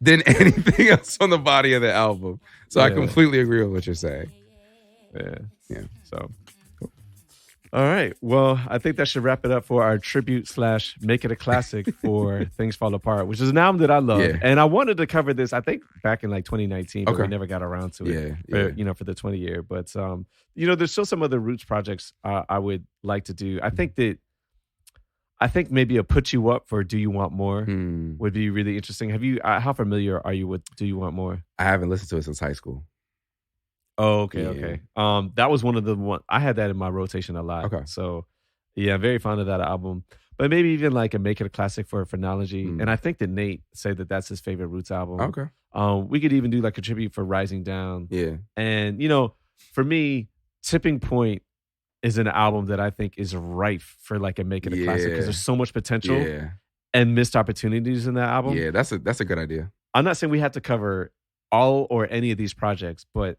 than anything else on the body of the album. So I completely agree with what you're saying. Yeah. So, cool. All right. Well, I think that should wrap it up for our tribute / make it a classic for Things Fall Apart, which is an album that I love. And I wanted to cover this, I think, back in like 2019, but we never got around to it. You know, for the 20 year. But you know, there's still some other Roots projects I would like to do. I think maybe a Put You Up for Do You Want More would be really interesting. Have you? How familiar are you with Do You Want More? I haven't listened to it since high school. Oh, okay. That was one of the one I had that in my rotation a lot. Okay, so yeah, very fond of that album. But maybe even like a Make It a Classic for Phrenology. And I think that Nate said that that's his favorite Roots album. Okay. We could even do like a tribute for Rising Down. Yeah. And you know, for me, Tipping Point is an album that I think is rife for like a Make It a Classic, because there's so much potential and missed opportunities in that album. Yeah, that's a good idea. I'm not saying we have to cover all or any of these projects, but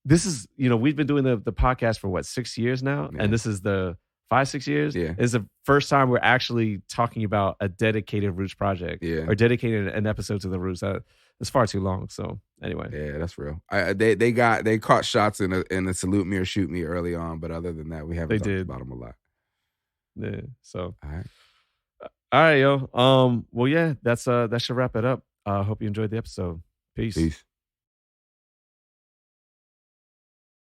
this is, you know, we've been doing the podcast for 6 years now, and this is the 5-6 years, is the first time we're actually talking about a dedicated Roots project or dedicated an episode to the Roots. It's far too long. So anyway, yeah, that's real. They caught shots in a salute me or shoot me early on, but other than that, we haven't talked about them a lot. Yeah. So all right, yo. Well, yeah, that should wrap it up. Hope you enjoyed the episode. Peace.